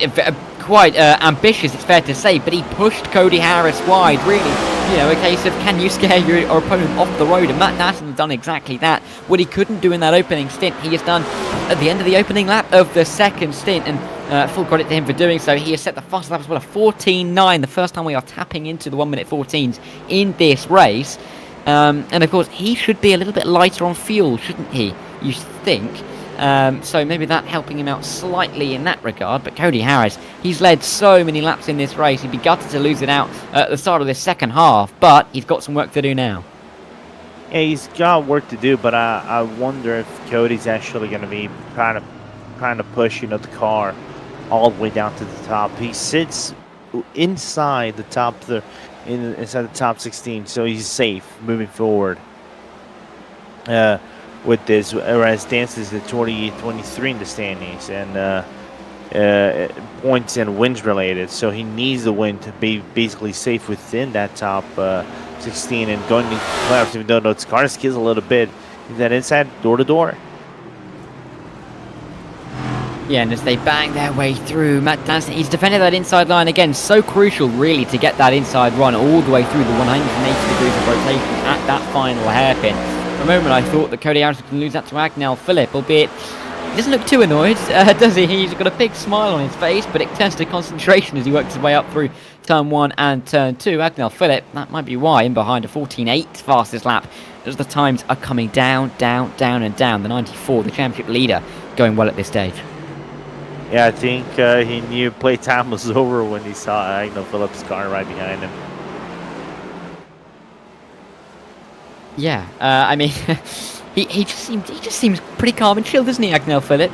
Quite ambitious, it's fair to say, but he pushed Cody Harris wide, really. A case of can you scare your opponent off the road? And Matt Dyson has done exactly that. What he couldn't do in that opening stint, he has done at the end of the opening lap of the second stint, and full credit to him for doing so. He has set the fastest lap as well, a 14.9, the first time we are tapping into the 1 minute 14s in this race. And of course, he should be a little bit lighter on fuel, shouldn't he? You think? So maybe that helping him out slightly in that regard. But Cody Harris, he's led so many laps in this race. He'd be gutted to lose it out at the start of this second half, but he's got some work to do now. Yeah, he's got work to do, but I wonder if Cody's actually going to be trying to push the car all the way down to the top. He sits inside the top inside the top 16, so he's safe moving forward. With this, whereas Dance is at 23 in the standings, and points and wins related, so he needs the win to be basically safe within that top 16 and going into playoffs. Even though its car skills a little bit, that inside door to door. Yeah, and as they bang their way through, Matt Danson, he's defended that inside line again. So crucial, really, to get that inside run all the way through the 180 degrees of rotation at that final hairpin. For a moment, I thought that Cody Harris could lose that to Agnel Phillip, albeit he doesn't look too annoyed, does he? He's got a big smile on his face, but it turns to concentration as he works his way up through turn 1 and turn 2. Agnel Phillip, that might be why, in behind a 14.8 fastest lap, as the times are coming down, down, down, and down. The 94, the championship leader, going well at this stage. Yeah, I think he knew playtime was over when he saw Agnel Phillip's car right behind him. Yeah, I mean, he just seems pretty calm and chill, doesn't he, Agnel Phillip?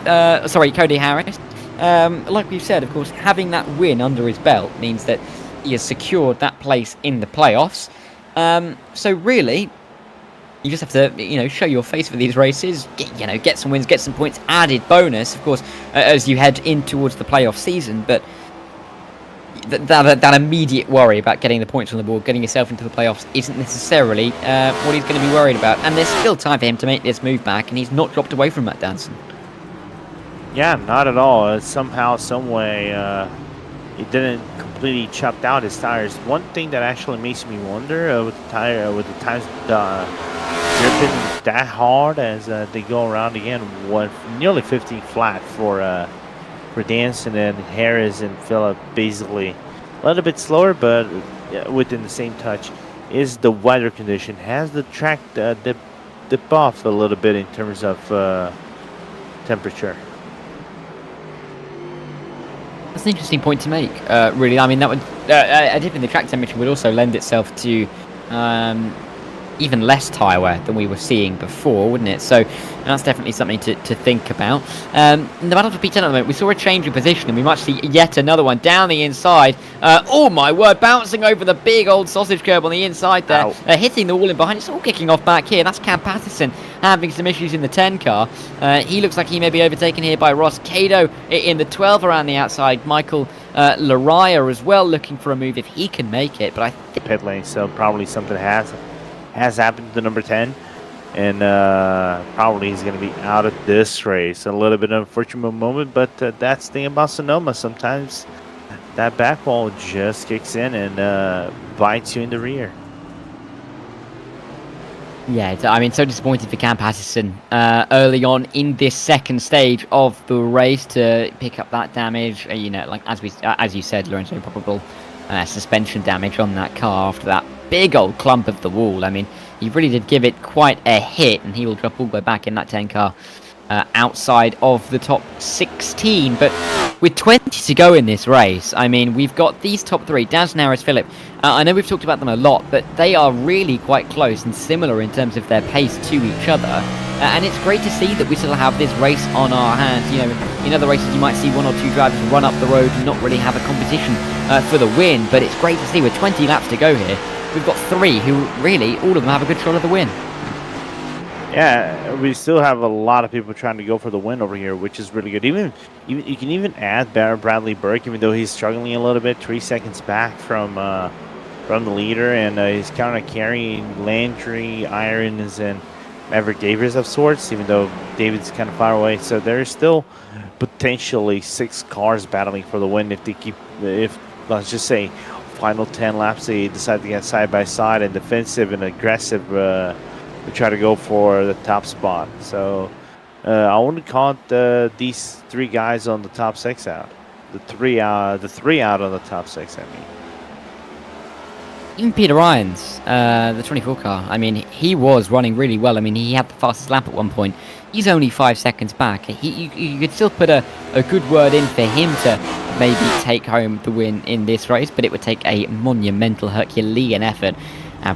Sorry, Cody Harris. Like we've said, of course, having that win under his belt means that he has secured that place in the playoffs. So really, you just have to, show your face for these races, get some wins, get some points, added bonus, of course, as you head in towards the playoff season. But that immediate worry about getting the points on the board, getting yourself into the playoffs, isn't necessarily what he's going to be worried about. And there's still time for him to make this move back, and he's not dropped away from Matt Danson. Yeah, not at all. Somehow, some way, he didn't completely chopped out his tires. One thing that actually makes me wonder with the tires gripping that hard as they go around again, nearly 15 flat for Danson, and Harris and Phillip basically a little bit slower, but within the same touch, is the weather condition. Has the track dip off a little bit in terms of temperature? That's an interesting point to make, really. I mean, that would a dip in the track temperature would also lend itself to even less tyre wear than we were seeing before, wouldn't it? So that's definitely something to think about. In the battle for P10 at the moment, we saw a change in position, and we might see yet another one down the inside. Oh my word, bouncing over the big old sausage curb on the inside there, hitting the wall in behind. It's all kicking off back here. That's Cam Patterson having some issues in the 10 car. He looks like he may be overtaken here by Ross Cato in the 12 around the outside. Michael Lariah as well, looking for a move if he can make it. But I think pit lane, so probably something has happened to number 10, and probably he's going to be out of this race. A little bit of an unfortunate moment, but that's the thing about Sonoma. Sometimes that back wall just kicks in and bites you in the rear. Yeah, I mean, so disappointed for Cam Patterson early on in this second stage of the race to pick up that damage. Like as you said, Lorenzo, probable suspension damage on that car after that big old clump of the wall. I mean, he really did give it quite a hit, and he will drop all the way back in that 10 car outside of the top 16. But with 20 to go in this race, I mean, we've got these top three, Danson, Harris, Phillip. I know we've talked about them a lot, but they are really quite close and similar in terms of their pace to each other. And it's great to see that we still have this race on our hands. In other races you might see one or two drivers run up the road and not really have a competition for the win, but it's great to see with 20 laps to go here, we've got three who really, all of them have a good shot at the win. Yeah, we still have a lot of people trying to go for the win over here, which is really good. Even you can even add Bradley Burke, even though he's struggling a little bit, 3 seconds back from the leader, and he's kind of carrying Landry, Irons, and Maverick Davis of sorts. Even though David's kind of far away, so there's still potentially 6 cars battling for the win if they keep. If let's just say final 10 laps they decide to get side by side and defensive and aggressive. We try to go for the top spot. So I wouldn't count these 3 guys on the top 6 out. The three out on the top 6. I mean, Even Peter Irons, the 24 car, I mean, he was running really well. I mean, he had the fastest lap at one point. He's only 5 seconds back. You could still put a good word in for him to maybe take home the win in this race, but it would take a monumental Herculean effort.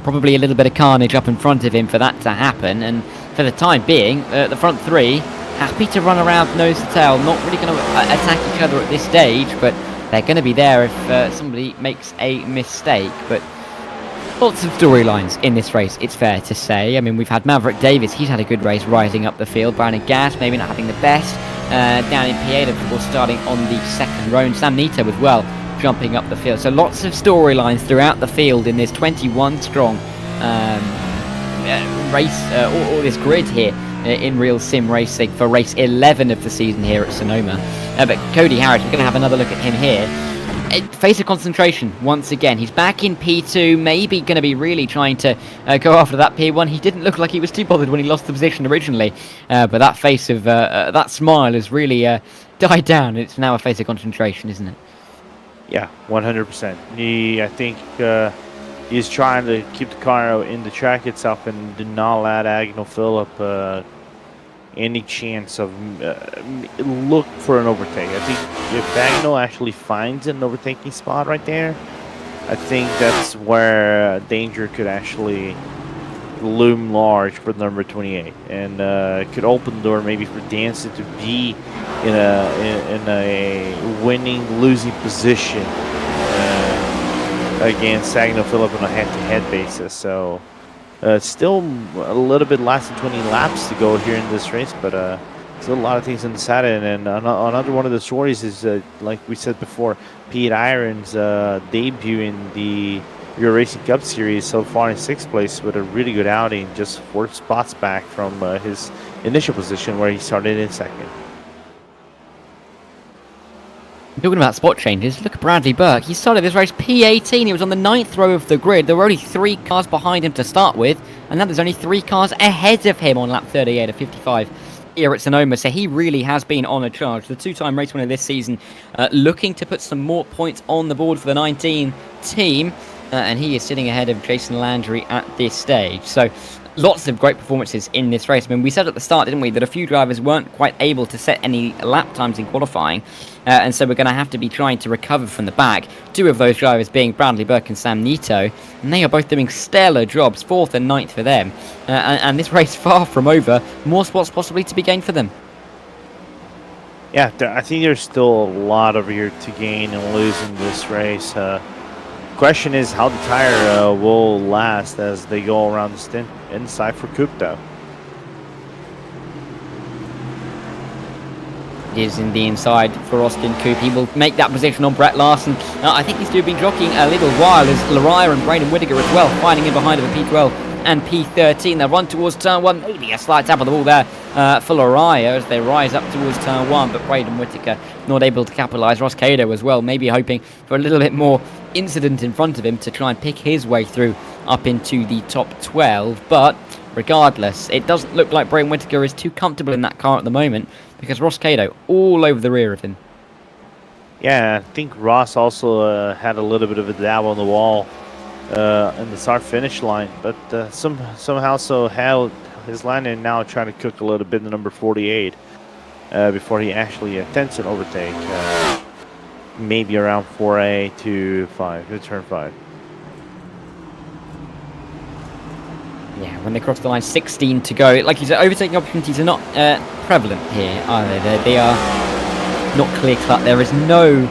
Probably a little bit of carnage up in front of him for that to happen. And for the time being, the front 3 happy to run around nose to tail, not really going to attack each other at this stage, but they're going to be there if somebody makes a mistake. But lots of storylines in this race, it's fair to say. I mean, we've had Maverick Davis, he's had a good race rising up the field. Brandon Gass maybe not having the best. Down in P8, of course, starting on the 2nd row. And Sam Nito as well, jumping up the field. So lots of storylines throughout the field in this 21 strong race, or this grid here in Real Sim Racing for race 11 of the season here at Sonoma. But Cody Harris, we're going to have another look at him here. Face of concentration once again. He's back in P2, maybe going to be really trying to go after that P1. He didn't look like he was too bothered when he lost the position originally, but that face of that smile has really died down. It's now a face of concentration, isn't it? Yeah, 100%. I think he's trying to keep the car in the track itself and do not let Agnell Phillip any chance of look for an overtake. I think if Agnell actually finds an overtaking spot right there, I think that's where danger could actually loom large for number 28, and could open the door maybe for Dancer to be in a winning losing position against Agnell Phillip on a head-to-head basis. So still a little bit less than 20 laps to go here in this race, but still a lot of things undecided. And another one of the stories is, like we said before, Pete Irons' debut in the RealRacing Cup Series so far in 6th place with a really good outing, just 4 spots back from his initial position where he started in 2nd. Talking about spot changes, look at Bradley Burke. He started this race P18. He was on the 9th row of the grid. There were only 3 cars behind him to start with, and now there's only 3 cars ahead of him on lap 38 of 55 here at Sonoma. So he really has been on a charge. The 2-time race winner this season, looking to put some more points on the board for the 19 team, and he is sitting ahead of Jason Landry at this stage. So lots of great performances in this race. I mean, we said at the start, didn't we, that a few drivers weren't quite able to set any lap times in qualifying, and so we're going to have to be trying to recover from the back. 2 of those drivers being Bradley Burke and Sam Nito, and they are both doing stellar jobs, 4th and 9th for them. And this race far from over, more spots possibly to be gained for them. Yeah, I think there's still a lot over here to gain and lose in this race. Question is how the tire will last as they go around the stint inside for Coop, though. Is in the inside for Austin Coop. He will make that position on Brett Larson. I think these two have been jockeying a little while, as Lariah and Braden Whittaker as well, fighting in behind of a P12 and P13. They'll run towards turn 1. Maybe a slight tap of the ball there for Lariah as they rise up towards turn 1, but Braden Whittaker not able to capitalise. Ross Cato as well, maybe hoping for a little bit more incident in front of him to try and pick his way through up into the top 12. But regardless, it doesn't look like Braden Whittaker is too comfortable in that car at the moment, because Ross Cato all over the rear of him. Yeah, I think Ross also had a little bit of a dab on the wall in the start-finish line, but somehow held his line and now trying to cook a little bit in the number 48 before he actually attempts an overtake, maybe around 4A to 5, turn 5. Yeah, when they cross the line, 16 to go. Like you said, overtaking opportunities are not prevalent here, are they? They are not clear-cut. There is no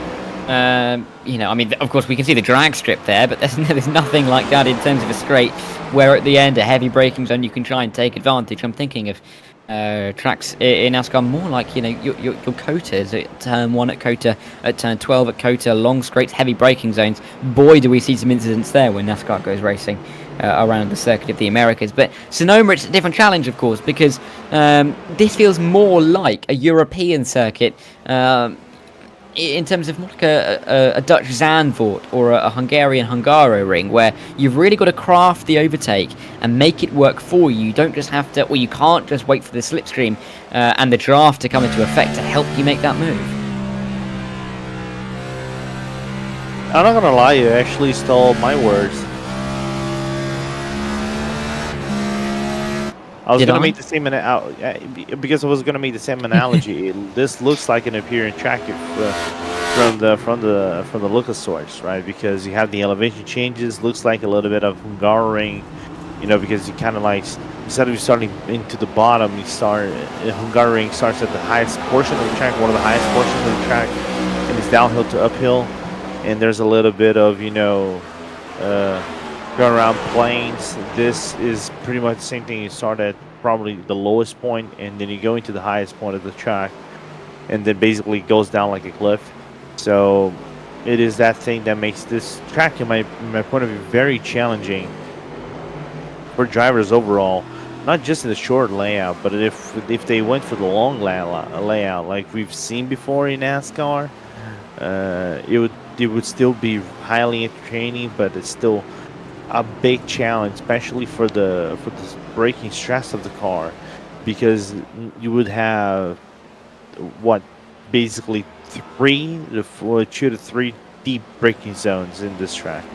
you know, I mean, of course we can see the drag strip there, but there's nothing like that in terms of a straight where at the end a heavy braking zone you can try and take advantage. I'm thinking of tracks in NASCAR more like, you know, your Cotas at turn 1 at Cota, at turn 12 at Cota, long straight heavy braking zones. Boy, do we see some incidents there when NASCAR goes racing around the circuit of the Americas. But Sonoma, it's a different challenge, of course, because this feels more like a European circuit. In terms of more like a Dutch Zandvoort or a Hungarian Hungaroring, where you've really got to craft the overtake and make it work for you. You don't just have to, or you can't just wait for the slipstream and the draft to come into effect to help you make that move. I'm not gonna lie, you actually stole my words. I was gonna make the same because I was gonna make the same analogy. This looks like an appearance track from the look of sorts, right? Because you have the elevation changes. Looks like a little bit of Hungaroring, you know, because you kind of like, instead of starting into the bottom, you start Hungaroring starts at the highest portion of the track, one of the highest portions of the track, and it's downhill to uphill, and there's a little bit of, you know, going around planes. This is pretty much the same thing. You start at probably the lowest point, and then you go into the highest point of the track, and then basically goes down like a cliff. So it is that thing that makes this track, in my point of view, very challenging for drivers overall. Not just in the short layout, but if they went for the long layout like we've seen before in NASCAR, it would still be highly entertaining, but it's still a big challenge, especially for the braking stress of the car, because you would have basically 2 to 3 deep braking zones in this track.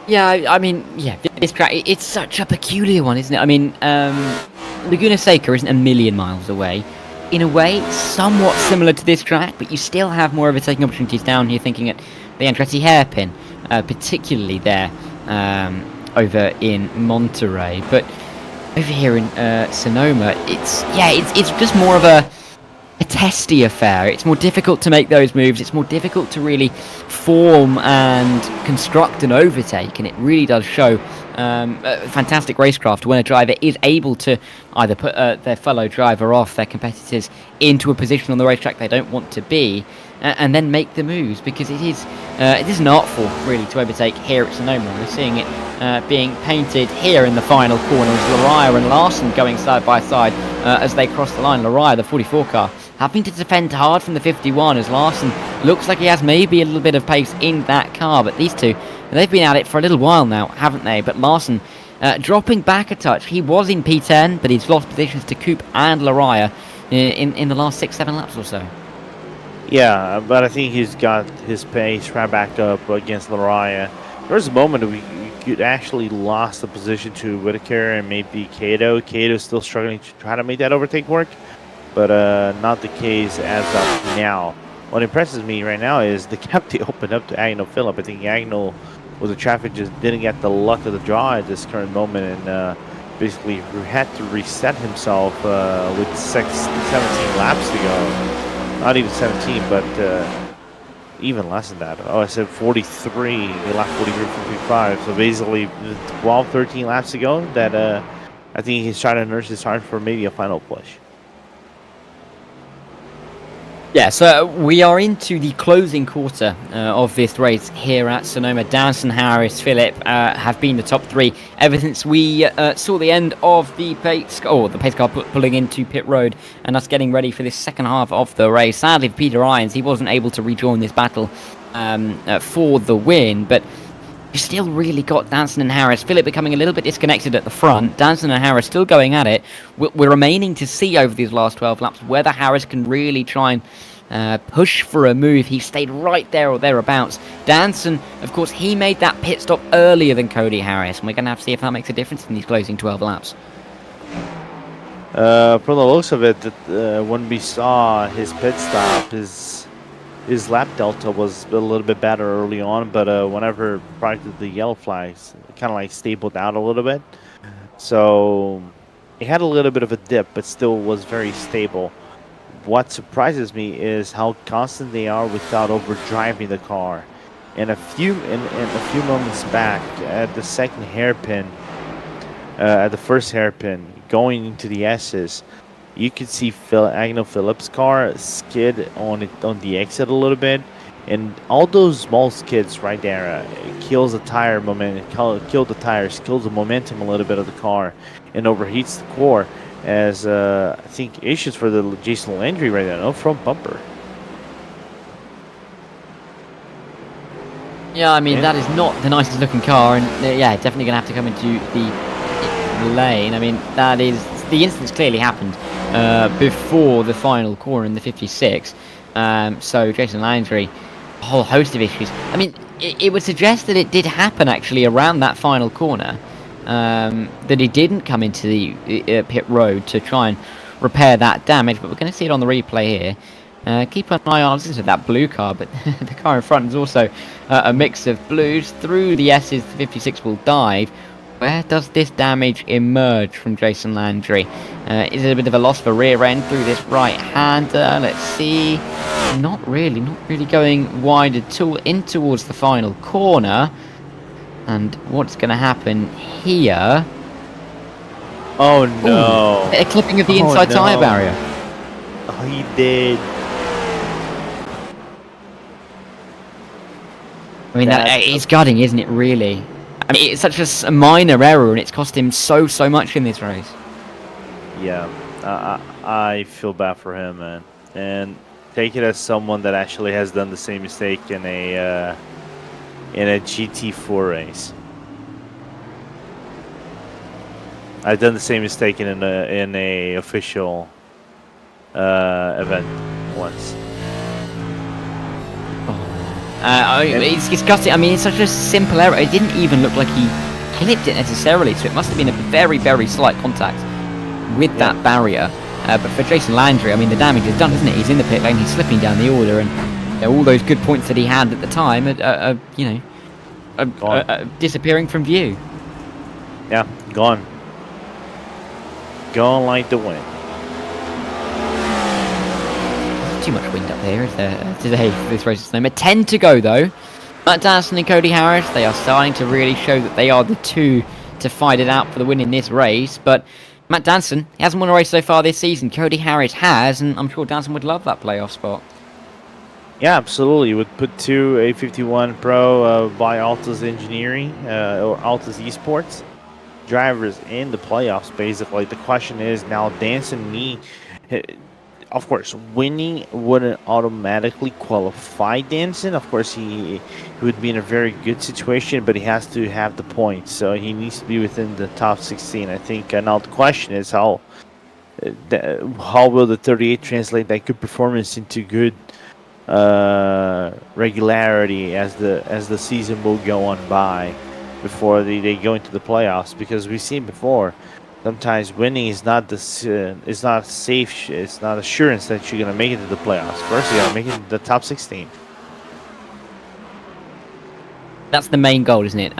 Yeah, I mean, yeah, this track, it's such a peculiar one, isn't it? I mean, Laguna Seca isn't a million miles away. In a way, somewhat similar to this track, but you still have more overtaking opportunities down here, thinking at the Andretti hairpin, particularly there over in Monterey. But over here in Sonoma, it's just more of a testy affair. It's more difficult to make those moves. It's more difficult to really form and construct an overtake, and it really does show fantastic racecraft when a driver is able to either put their fellow driver off, their competitors, into a position on the racetrack they don't want to be, and then make the moves, because it is an art form really to overtake here at Sonoma. We're seeing it being painted here in the final corners. Lariah and Larson going side by side as they cross the line. Lariah, the 44 car, having to defend hard from the 51, as Larson looks like he has maybe a little bit of pace in that car, but these two, they've been at it for a little while now, haven't they? But Larson dropping back a touch. He was in P10, but he's lost positions to Coop and Lariah in the last 6-7 laps or so. Yeah, but I think he's got his pace right back up against Lariah. There was a moment we could actually lost the position to Whitaker and maybe Cato. Cato's still struggling to try to make that overtake work, but not the case as of now. What impresses me right now is the gap they opened up to Agnell Phillip. I think Agnell, with the traffic, just didn't get the luck of the draw at this current moment, and basically had to reset himself with 17 laps to go. Not even 17, but even less than that. Oh, I said 43. They lap 43, 55. So basically 12, 13 laps to go that I think he's trying to nurse his heart for maybe a final push. Yeah, so we are into the closing quarter of this race here at Sonoma. Danson, Harris, Phillip have been the top three ever since we saw the end of the pace car pulling into pit road and us getting ready for this second half of the race. Sadly for Peter Irons, he wasn't able to rejoin this battle for the win, but you still really got Danson and Harris. Phillip becoming a little bit disconnected at the front. Danson and Harris still going at it. We're remaining to see over these last 12 laps whether Harris can really try and push for a move. He stayed right there or thereabouts. Danson, of course, he made that pit stop earlier than Cody Harris, and we're going to have to see if that makes a difference in these closing 12 laps. From the looks of it, when we saw his pit stop, his lap delta was a little bit better early on, but whenever prior to the yellow flags, it kind of like stabled out a little bit. So it had a little bit of a dip, but still was very stable. what surprises me is how constant they are without overdriving the car. And a few moments back at the second hairpin, at the first hairpin, going into the S's, you could see Agno Phillips' car skid on the exit a little bit, and all those small skids right there kills the tire momentum, kill the tires, kills the momentum a little bit of the car, and overheats the core. As I think issues for the Jason Landry right now, no front bumper. Yeah, I mean, that is not the nicest looking car, and yeah, definitely going to have to come into the lane. I mean, that is, the incident's clearly happened before the final corner in the 56. So Jason Landry, a whole host of issues. I mean, it would suggest that it did happen actually around that final corner, that he didn't come into the pit road to try and repair that damage, but we're going to see it on the replay here. Keep an eye on that blue car, but the car in front is also a mix of blues. Through the S's, the 56 will dive. Where does this damage emerge from Jason Landry? Is it a bit of a loss for rear end through this right-hander? Let's see. Not really going wide at all in towards the final corner. And what's going to happen here? Oh no! Ooh, a clipping of the inside tyre barrier. Oh, he did. I mean, it's gutting, isn't it, really? I mean, it's such a minor error, and it's cost him so much in this race. Yeah, I feel bad for him, man. And take it as someone that actually has done the same mistake in a GT4 race. I've done the same mistake in a official event once. It's gutting. I mean, it's such a simple error. It didn't even look like he clipped it necessarily, so it must have been a very slight contact with that barrier. But for Jason Landry, I mean, the damage is done, isn't it? He's in the pit lane, he's slipping down the order, and all those good points that he had at the time are disappearing from view. Yeah, gone. Gone like the wind. Too much wind up here, is there, today for this race at Sonoma. 10 to go, though. Matt Danson and Cody Harris, they are starting to really show that they are the two to fight it out for the win in this race. But Matt Danson, he hasn't won a race so far this season. Cody Harris has, and I'm sure Danson would love that playoff spot. Yeah, absolutely. Would put two A51 Pro by Altus Engineering or Altus Esports drivers in the playoffs, basically. The question is now Danson of course, winning wouldn't automatically qualify Danson. Of course, he would be in a very good situation, but he has to have the points, so he needs to be within the top 16. I think now the question is how will the 38 translate that good performance into good regularity as the season will go on by before they go into the playoffs, because we've seen before. Sometimes winning is not safe. It's not assurance that you're gonna make it to the playoffs. First, you gotta make it to the top 16. That's the main goal, isn't it?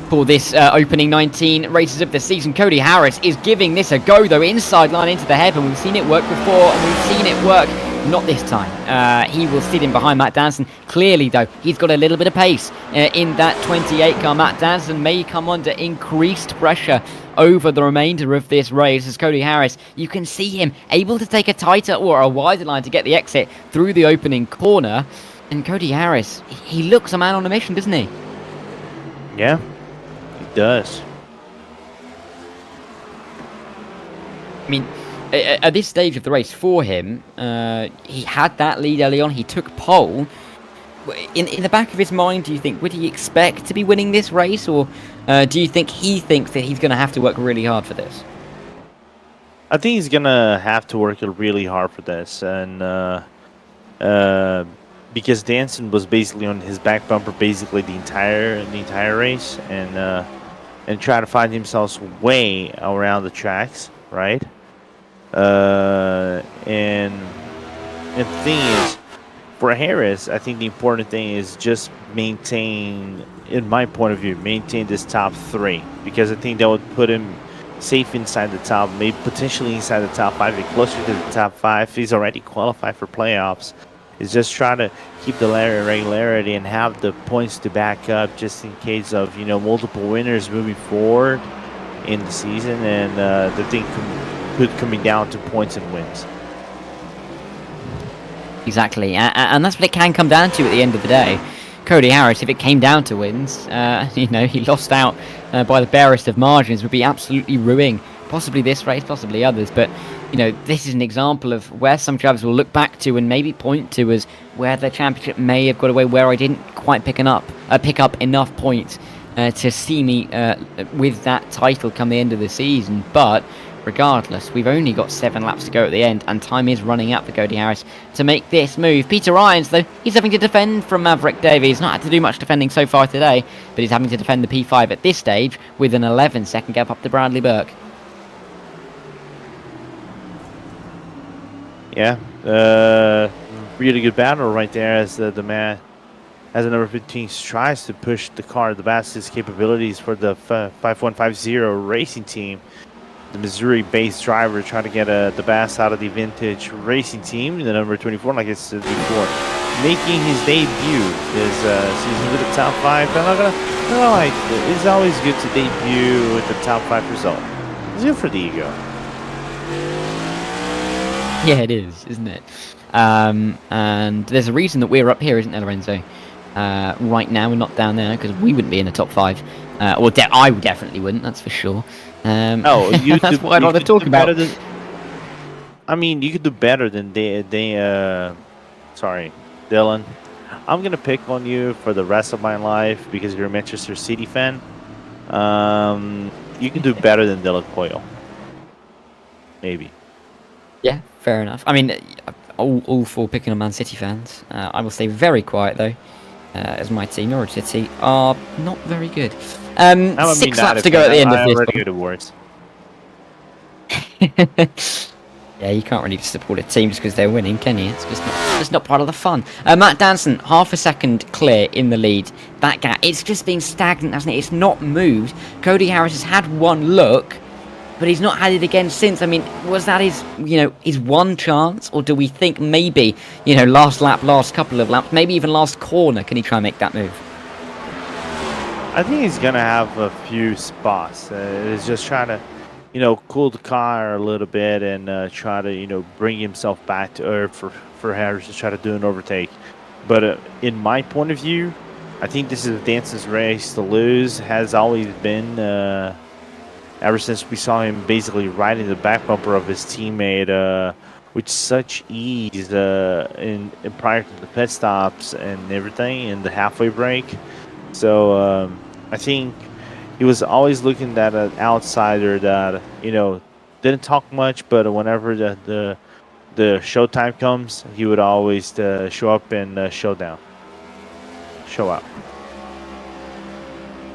For this opening 19 races of the season, Cody Harris is giving this a go, though, inside line into the heaven. We've seen it work before, and we've seen it work. Not this time. He will sit in behind Matt Danson. Clearly, though, he's got a little bit of pace in that 28 car. Matt Danson may come under increased pressure over the remainder of this race, as Cody Harris, you can see him able to take a tighter or a wider line to get the exit through the opening corner. And Cody Harris, he looks a man on a mission, doesn't he? Yeah, he does. I mean, at this stage of the race for him, he had that lead early on. He took pole. In the back of his mind, do you think, would he expect to be winning this race, or do you think he thinks that he's going to have to work really hard for this? I think he's going to have to work really hard for this, and because Danson was basically on his back bumper basically the entire race, and try to find himself way around the tracks, right? And the thing is, for Harris, I think the important thing is just maintain, in my point of view, maintain this top 3, because I think that would put him safe inside the top, maybe potentially inside the top 5, and closer to the top 5. He's already qualified for playoffs. He's just trying to keep the regularity and have the points to back up just in case of, you know, multiple winners moving forward in the season, and the thing could coming down to points and wins. Exactly, and that's what it can come down to at the end of the day. Cody Harris, if it came down to wins, you know, he lost out by the barest of margins, would be absolutely ruining possibly this race, possibly others. But, you know, this is an example of where some drivers will look back to and maybe point to as where the championship may have got away, where I didn't quite pick up enough points to see me with that title come the end of the season. But regardless, we've only got 7 laps to go at the end, and time is running out for Cody Harris to make this move. Peter Ryans, though, he's having to defend from Maverick Davies. Not had to do much defending so far today, but he's having to defend the P5 at this stage with an 11-second gap up to Bradley Burke. Yeah, really good battle right there as the man, as the number 15 tries to push the car the best his capabilities for the 5150 racing team. The Missouri-based driver trying to get the best out of the vintage racing team. The number 24, like I said before, making his debut this season with the top 5. I'm not gonna like it. It's always good to debut with the top 5 result. It's good for the ego. Yeah, it is, isn't it? And there's a reason that we're up here, isn't there, Lorenzo? Right now, we're not down there because we wouldn't be in the top 5. Or I definitely wouldn't, that's for sure. That's what I'd rather talk about. I mean, you could do better than sorry, Dylan. I'm gonna pick on you for the rest of my life because you're a Manchester City fan. You can do better than Dylan Coyle. Maybe. Yeah, fair enough. I mean, all for picking on Man City fans. I will stay very quiet though, as my team, Norwich City, are not very good. 6 laps to go at the end of this. Already good awards. Yeah, you can't really support a team just because they're winning, can you? It's just not part of the fun. Matt Danson, half a second clear in the lead. That gap, it's just been stagnant, hasn't it? It's not moved. Cody Harris has had one look, but he's not had it again since. I mean, was that his one chance, or do we think maybe, last lap, last couple of laps, maybe even last corner, can he try and make that move? I think he's gonna have a few spots. He's just trying to, cool the car a little bit and try to, bring himself back to earth for Harris to try to do an overtake. But in my point of view, I think this is Danson's race to lose. Has always been ever since we saw him basically riding the back bumper of his teammate with such ease in prior to the pit stops and everything in the halfway break. So I think he was always looking at an outsider that didn't talk much, but whenever the showtime comes, he would always show up and show out.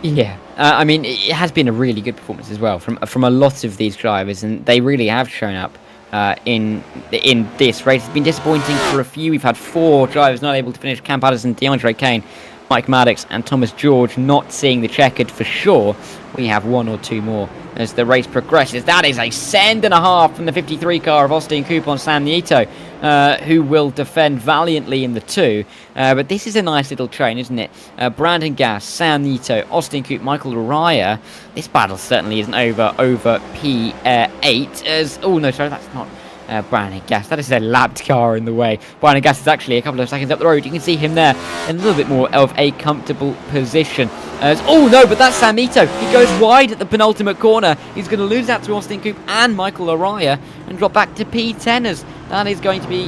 Yeah, I mean, it has been a really good performance as well from a lot of these drivers, and they really have shown up in this race. It's been disappointing for a few. We've had 4 drivers not able to finish: Cam Patterson, DeAndre Kane, Mike Maddox and Thomas George not seeing the checkered for sure. We have 1 or 2 more as the race progresses. That is a send and a half from the 53 car of Austin Coupe on Sam Nieto, who will defend valiantly in the 2. But this is a nice little train, isn't it? Brandon Gass, Sam Nieto, Austin Coupe, Michael Araya. This battle certainly isn't over P8 as... Oh, no, sorry, that's not... Brandon Gass, that is a lapped car in the way. Brandon Gass is actually a couple of seconds up the road. You can see him there in a little bit more of a comfortable position. Oh no, but that's Sam Nieto. He goes wide at the penultimate corner. He's going to lose out to Austin Coupe and Michael Araya and drop back to P10 as that is going to be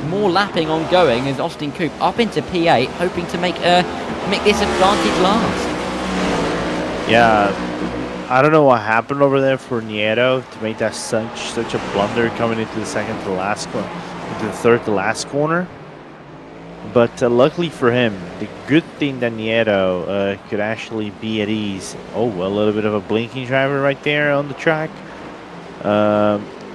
more lapping ongoing as Austin Coupe up into P8, hoping to make this advantage last. Yeah. I don't know what happened over there for Nieto to make that such a blunder coming into the third to last corner. But luckily for him, the good thing that Nieto could actually be at ease. Oh, a little bit of a blinking driver right there on the track.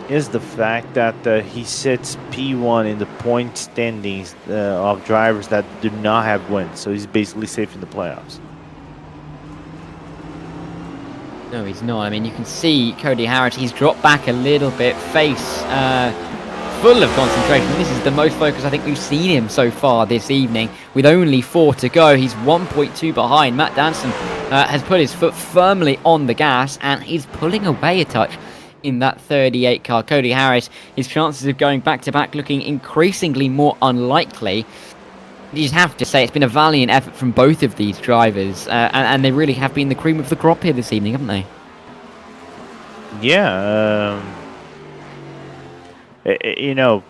Is the fact that he sits P1 in the point standings of drivers that do not have wins. So he's basically safe in the playoffs. No, he's not. I mean, you can see Cody Harris, he's dropped back a little bit, face full of concentration. This is the most focus I think we've seen him so far this evening, with only 4 to go. He's 1.2 behind. Matt Danson has put his foot firmly on the gas, and he's pulling away a touch in that 38 car. Cody Harris, his chances of going back-to-back looking increasingly more unlikely. You just have to say it's been a valiant effort from both of these drivers, and they really have been the cream of the crop here this evening, haven't they? Yeah, you know,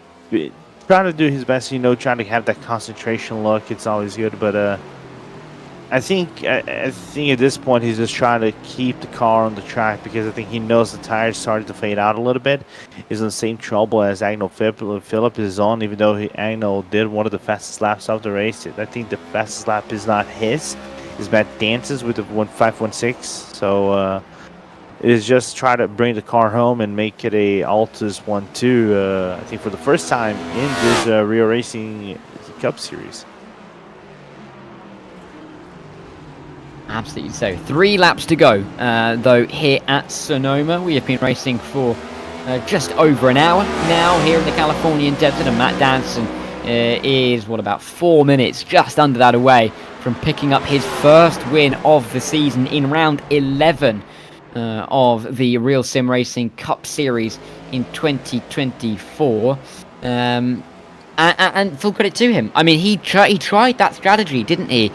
trying to do his best, you know, trying to have that concentration look. It's always good, but I think at this point he's just trying to keep the car on the track, because I think he knows the tires started to fade out a little bit. He's in the same trouble as Agno Philip is on, even though Agno did one of the fastest laps of the race. I think the fastest lap is not his. It's Matt Dance's with the 1:5:16. So it is just try to bring the car home and make it a Altus 1-2. I think for the first time in this Real Racing Cup Series. Absolutely so. 3 laps to go, though, here at Sonoma. We have been racing for just over an hour now here in the Californian desert, and Matt Danson is, what, about 4 minutes, just under that away from picking up his first win of the season in round 11 of the RealSimRacing Cup Series in 2024. And full credit to him. I mean, he tried that strategy, didn't he?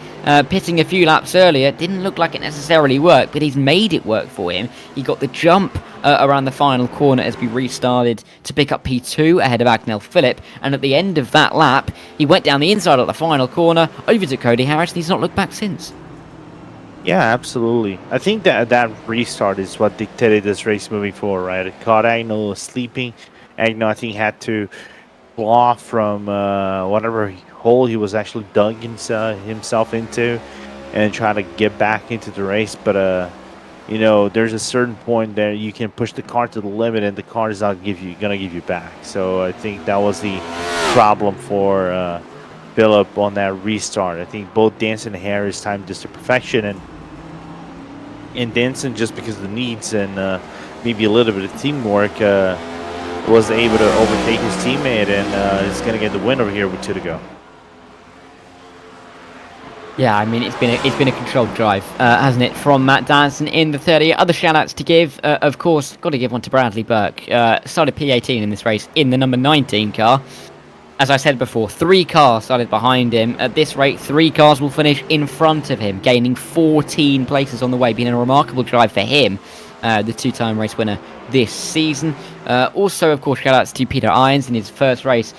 Pitting a few laps earlier didn't look like it necessarily worked, but he's made it work for him. He got the jump around the final corner as we restarted to pick up P2 ahead of Agnel Phillip, and at the end of that lap, he went down the inside of the final corner over to Cody Harris, and he's not looked back since. Yeah, absolutely. I think that restart is what dictated this race moving forward, right? It caught Agno sleeping. Agno, I think, had to off from whatever hole he was actually dug himself into, and try to get back into the race. But you know, there's a certain point that you can push the car to the limit, and the car is not gonna give you back. So I think that was the problem for Phillip on that restart. I think both Danson and Harris timed this to perfection, and Danson, just because of the needs and maybe a little bit of teamwork, was able to overtake his teammate, and is going to get the win over here with 2 to go. Yeah, I mean, it's been a controlled drive, hasn't it, from Matt Danson in the 30. Other shout-outs to give, of course, got to give one to Bradley Burke. Started P18 in this race in the number 19 car. As I said before, 3 cars started behind him. At this rate, 3 cars will finish in front of him, gaining 14 places on the way, being a remarkable drive for him. The 2-time race winner this season. Also, of course, shout-outs to Peter Irons in his first race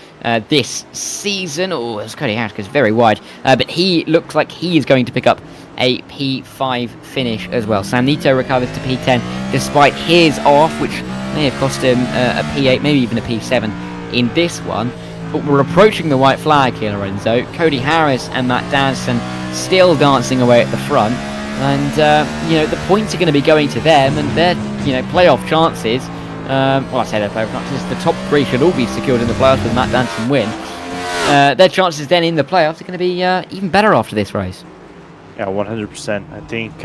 this season. Oh, it's Cody Harris goes very wide. But he looks like he is going to pick up a P5 finish as well. Sam Nito recovers to P10 despite his off, which may have cost him a P8, maybe even a P7 in this one. But we're approaching the white flag here, Lorenzo. Cody Harris and Matt Danson still dancing away at the front. And, you know, the points are going to be going to them, and their, you know, playoff chances, well, I say their playoff chances, the top 3 should all be secured in the playoffs with Matt Danson win. Their chances then in the playoffs are going to be even better after this race. Yeah, 100%. I think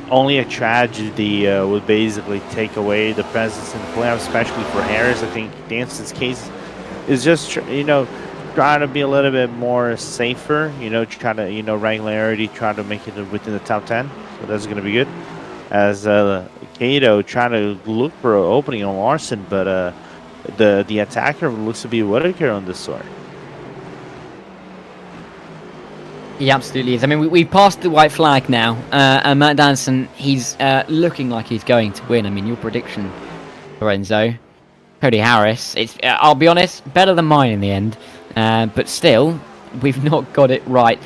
only a tragedy would basically take away the presence in the playoffs, especially for Harris. I think Danson's case is just, you know, trying to be a little bit more safer, you know, try to, you know, regularity, try to make it within the top 10. So that's going to be good. As Kato trying to look for an opening on Larson, but the attacker looks to be Whitaker on this sort. He absolutely is. I mean, we've passed the white flag now, and Matt Danson, he's looking like he's going to win. I mean, your prediction, Lorenzo. Cody Harris, it's, I'll be honest, better than mine in the end. But still, we've not got it right.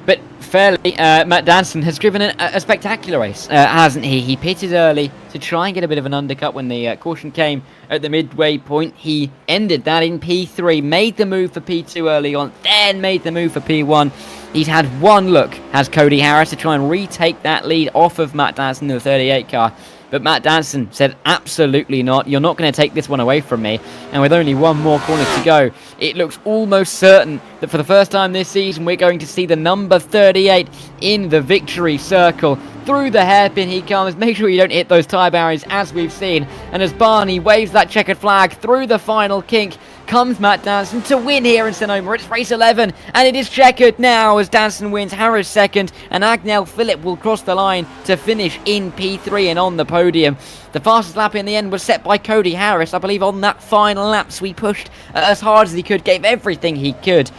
But fairly, Matt Danson has driven a spectacular race, hasn't he? He pitted early to try and get a bit of an undercut when the caution came at the midway point. He ended that in P3, made the move for P2 early on, then made the move for P1. He's had one look, has Cody Harris, to try and retake that lead off of Matt Danson in the 38 car. But Matt Danson said, absolutely not. You're not going to take this one away from me. And with only one more corner to go, it looks almost certain that for the first time this season, we're going to see the number 38 in the victory circle. through the hairpin he comes. Make sure you don't hit those tyre barriers, as we've seen. And as Barney waves that checkered flag through the final kink, comes Matt Danson to win here in Sonoma. It's race 11, and it is checkered now as Danson wins, Harris second, and Agnel Phillip will cross the line to finish in P3 and on the podium. The fastest lap in the end was set by Cody Harris. I believe on that final lap, so he pushed as hard as he could, gave everything he could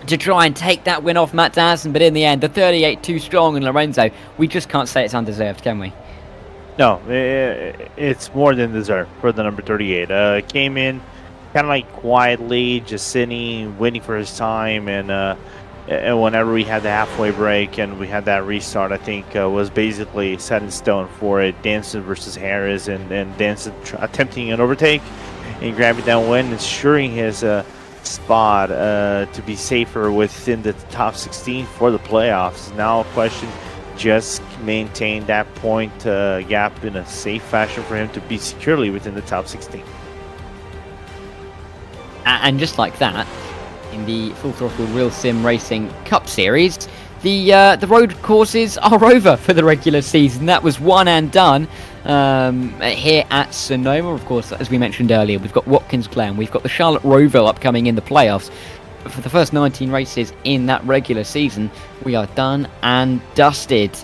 to try and take that win off Matt Danson, but in the end, the 38 too strong, and Lorenzo, we just can't say it's undeserved, can we? No, it's more than deserved for the number 38. Came in kind of like quietly, just sitting, waiting for his time, and whenever we had the halfway break and we had that restart, I think was basically set in stone for it. Danson versus Harris, and Danson attempting an overtake and grabbing that win, ensuring his spot to be safer within the top 16 for the playoffs. Now a question, just maintain that point gap in a safe fashion for him to be securely within the top 16. And just like that, in the Full Throttle RealSimRacing Cup Series, the road courses are over for the regular season. That was one and done here at Sonoma. Of course, as we mentioned earlier, we've got Watkins Glen, we've got the Charlotte Roval upcoming in the playoffs. For the first 19 races in that regular season, we are done and dusted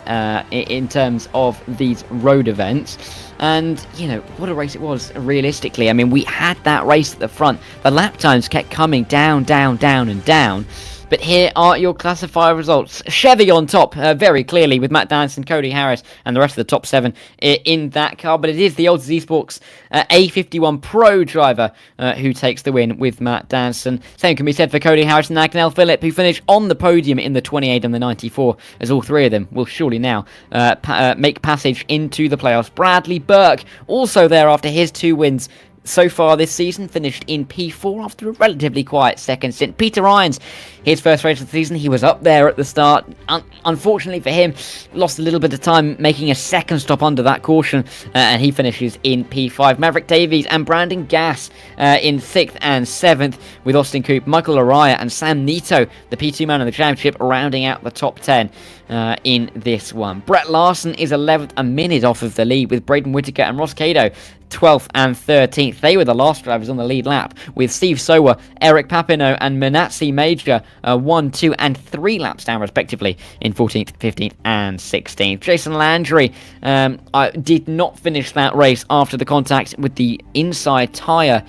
in terms of these road events. And, you know, what a race it was, realistically. I mean, we had that race at the front. The lap times kept coming down, down, down, and down. But here are your classifier results. Chevy on top, very clearly, with Matt Danson, Cody Harris, and the rest of the top 7 in that car. But it is the Odds Esports A51 Pro driver who takes the win with Matt Danson. Same can be said for Cody Harris and Agnel Phillip, who finish on the podium in the 28 and the 94, as all three of them will surely now make passage into the playoffs. Bradley Burke, also there after his 2 wins so far this season, finished in P4 after a relatively quiet second stint. Peter Irons, his first race of the season, he was up there at the start. Unfortunately for him, lost a little bit of time making a second stop under that caution, and he finishes in P5. Maverick Davies and Brandon Gass in 6th and 7th, with Austin Coop, Michael Araya, and Sam Nito, the P2 man of the championship, rounding out the top 10 in this one. Brett Larson is 11th, a minute off of the lead, with Braden Whitaker and Ross Cato 12th and 13th. They were the last drivers on the lead lap, with Steve Sowa, Eric Papino, and Manatsi Major 1, 2, and 3 laps down, respectively, in 14th, 15th, and 16th. Jason Landry did not finish that race after the contact with the inside tyre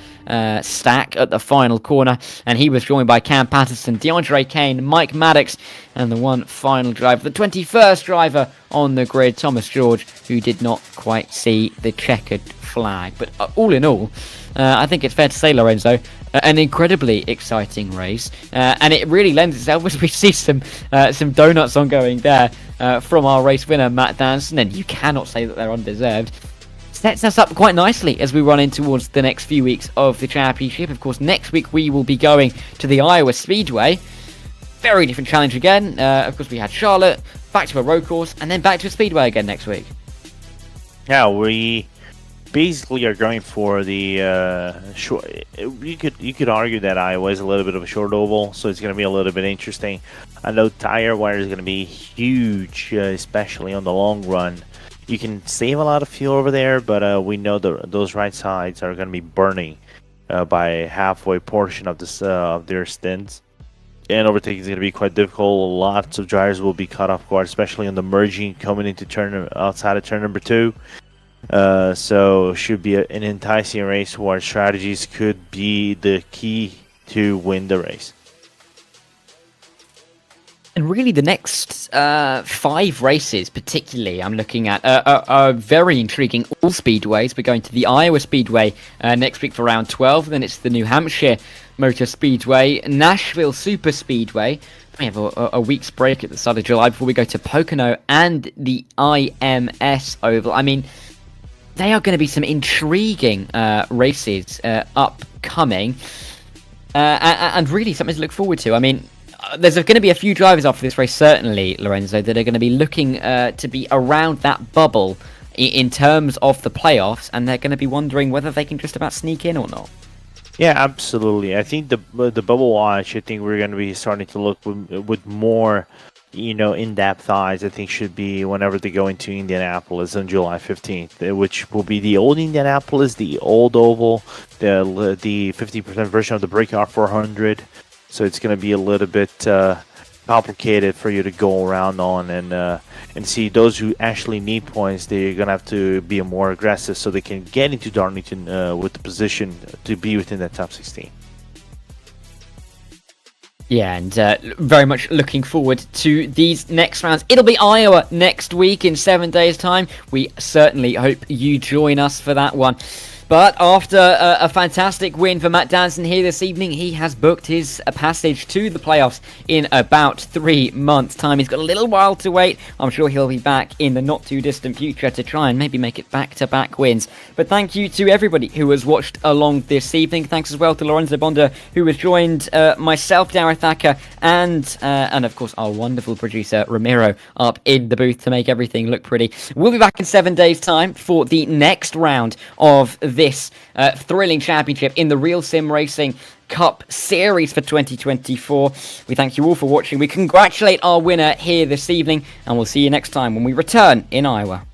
stack at the final corner, and he was joined by Cam Patterson, DeAndre Kane, Mike Maddox, and the one final driver, the 21st driver on the grid, Thomas George, who did not quite see the checkered flag. But all in all, I think it's fair to say, Lorenzo, an incredibly exciting race, and it really lends itself as we see some donuts ongoing there from our race winner Matt Danson, and you cannot say that they're undeserved. Sets us up quite nicely as we run in towards the next few weeks of the championship. Of course, next week we will be going to the Iowa Speedway. Very different challenge again. Of course, we had Charlotte, back to a road course, and then back to a speedway again next week. Yeah, we basically are going for the short. You could argue that Iowa is a little bit of a short oval, so it's going to be a little bit interesting. I know tire wear is going to be huge, especially on the long run. You can save a lot of fuel over there, but we know those right sides are going to be burning by halfway portion of this of their stints. And overtaking is going to be quite difficult. Lots of drivers will be caught off guard, especially on the merging coming into outside of turn number 2. So should be an enticing race where strategies could be the key to win the race. And really the next 5 races particularly I'm looking at are very intriguing. All speedways. We're going to the Iowa Speedway next week for round 12. Then it's the New Hampshire Motor Speedway, Nashville Super Speedway. We have a week's break at the start of July before we go to Pocono and the IMS Oval. I mean, they are going to be some intriguing races upcoming, and really something to look forward to. I mean, there's going to be a few drivers after this race, certainly, Lorenzo, that are going to be looking to be around that bubble in terms of the playoffs, and they're going to be wondering whether they can just about sneak in or not. Yeah, absolutely. I think the bubble watch, I think we're going to be starting to look with more in-depth eyes, I think should be whenever they go into Indianapolis on July 15th, which will be the old Indianapolis, the old oval, the 50% version of the Breakout 400. So it's going to be a little bit complicated for you to go around on and see those who actually need points. They're going to have to be more aggressive so they can get into Darlington with the position to be within that top 16. Yeah, and very much looking forward to these next rounds. It'll be Iowa next week in 7 days' time. We certainly hope you join us for that one. But after a fantastic win for Matt Danson here this evening, he has booked his passage to the playoffs in about 3 months' time. He's got a little while to wait. I'm sure he'll be back in the not-too-distant future to try and maybe make it back-to-back wins. But thank you to everybody who has watched along this evening. Thanks as well to Lorenzo Bonda, who has joined myself, Dareth Thacker, and of course our wonderful producer, Ramiro, up in the booth to make everything look pretty. We'll be back in 7 days' time for the next round of this thrilling championship in the RealSimRacing Cup Series for 2024. We thank you all for watching. We congratulate our winner here this evening, and we'll see you next time when we return in Iowa.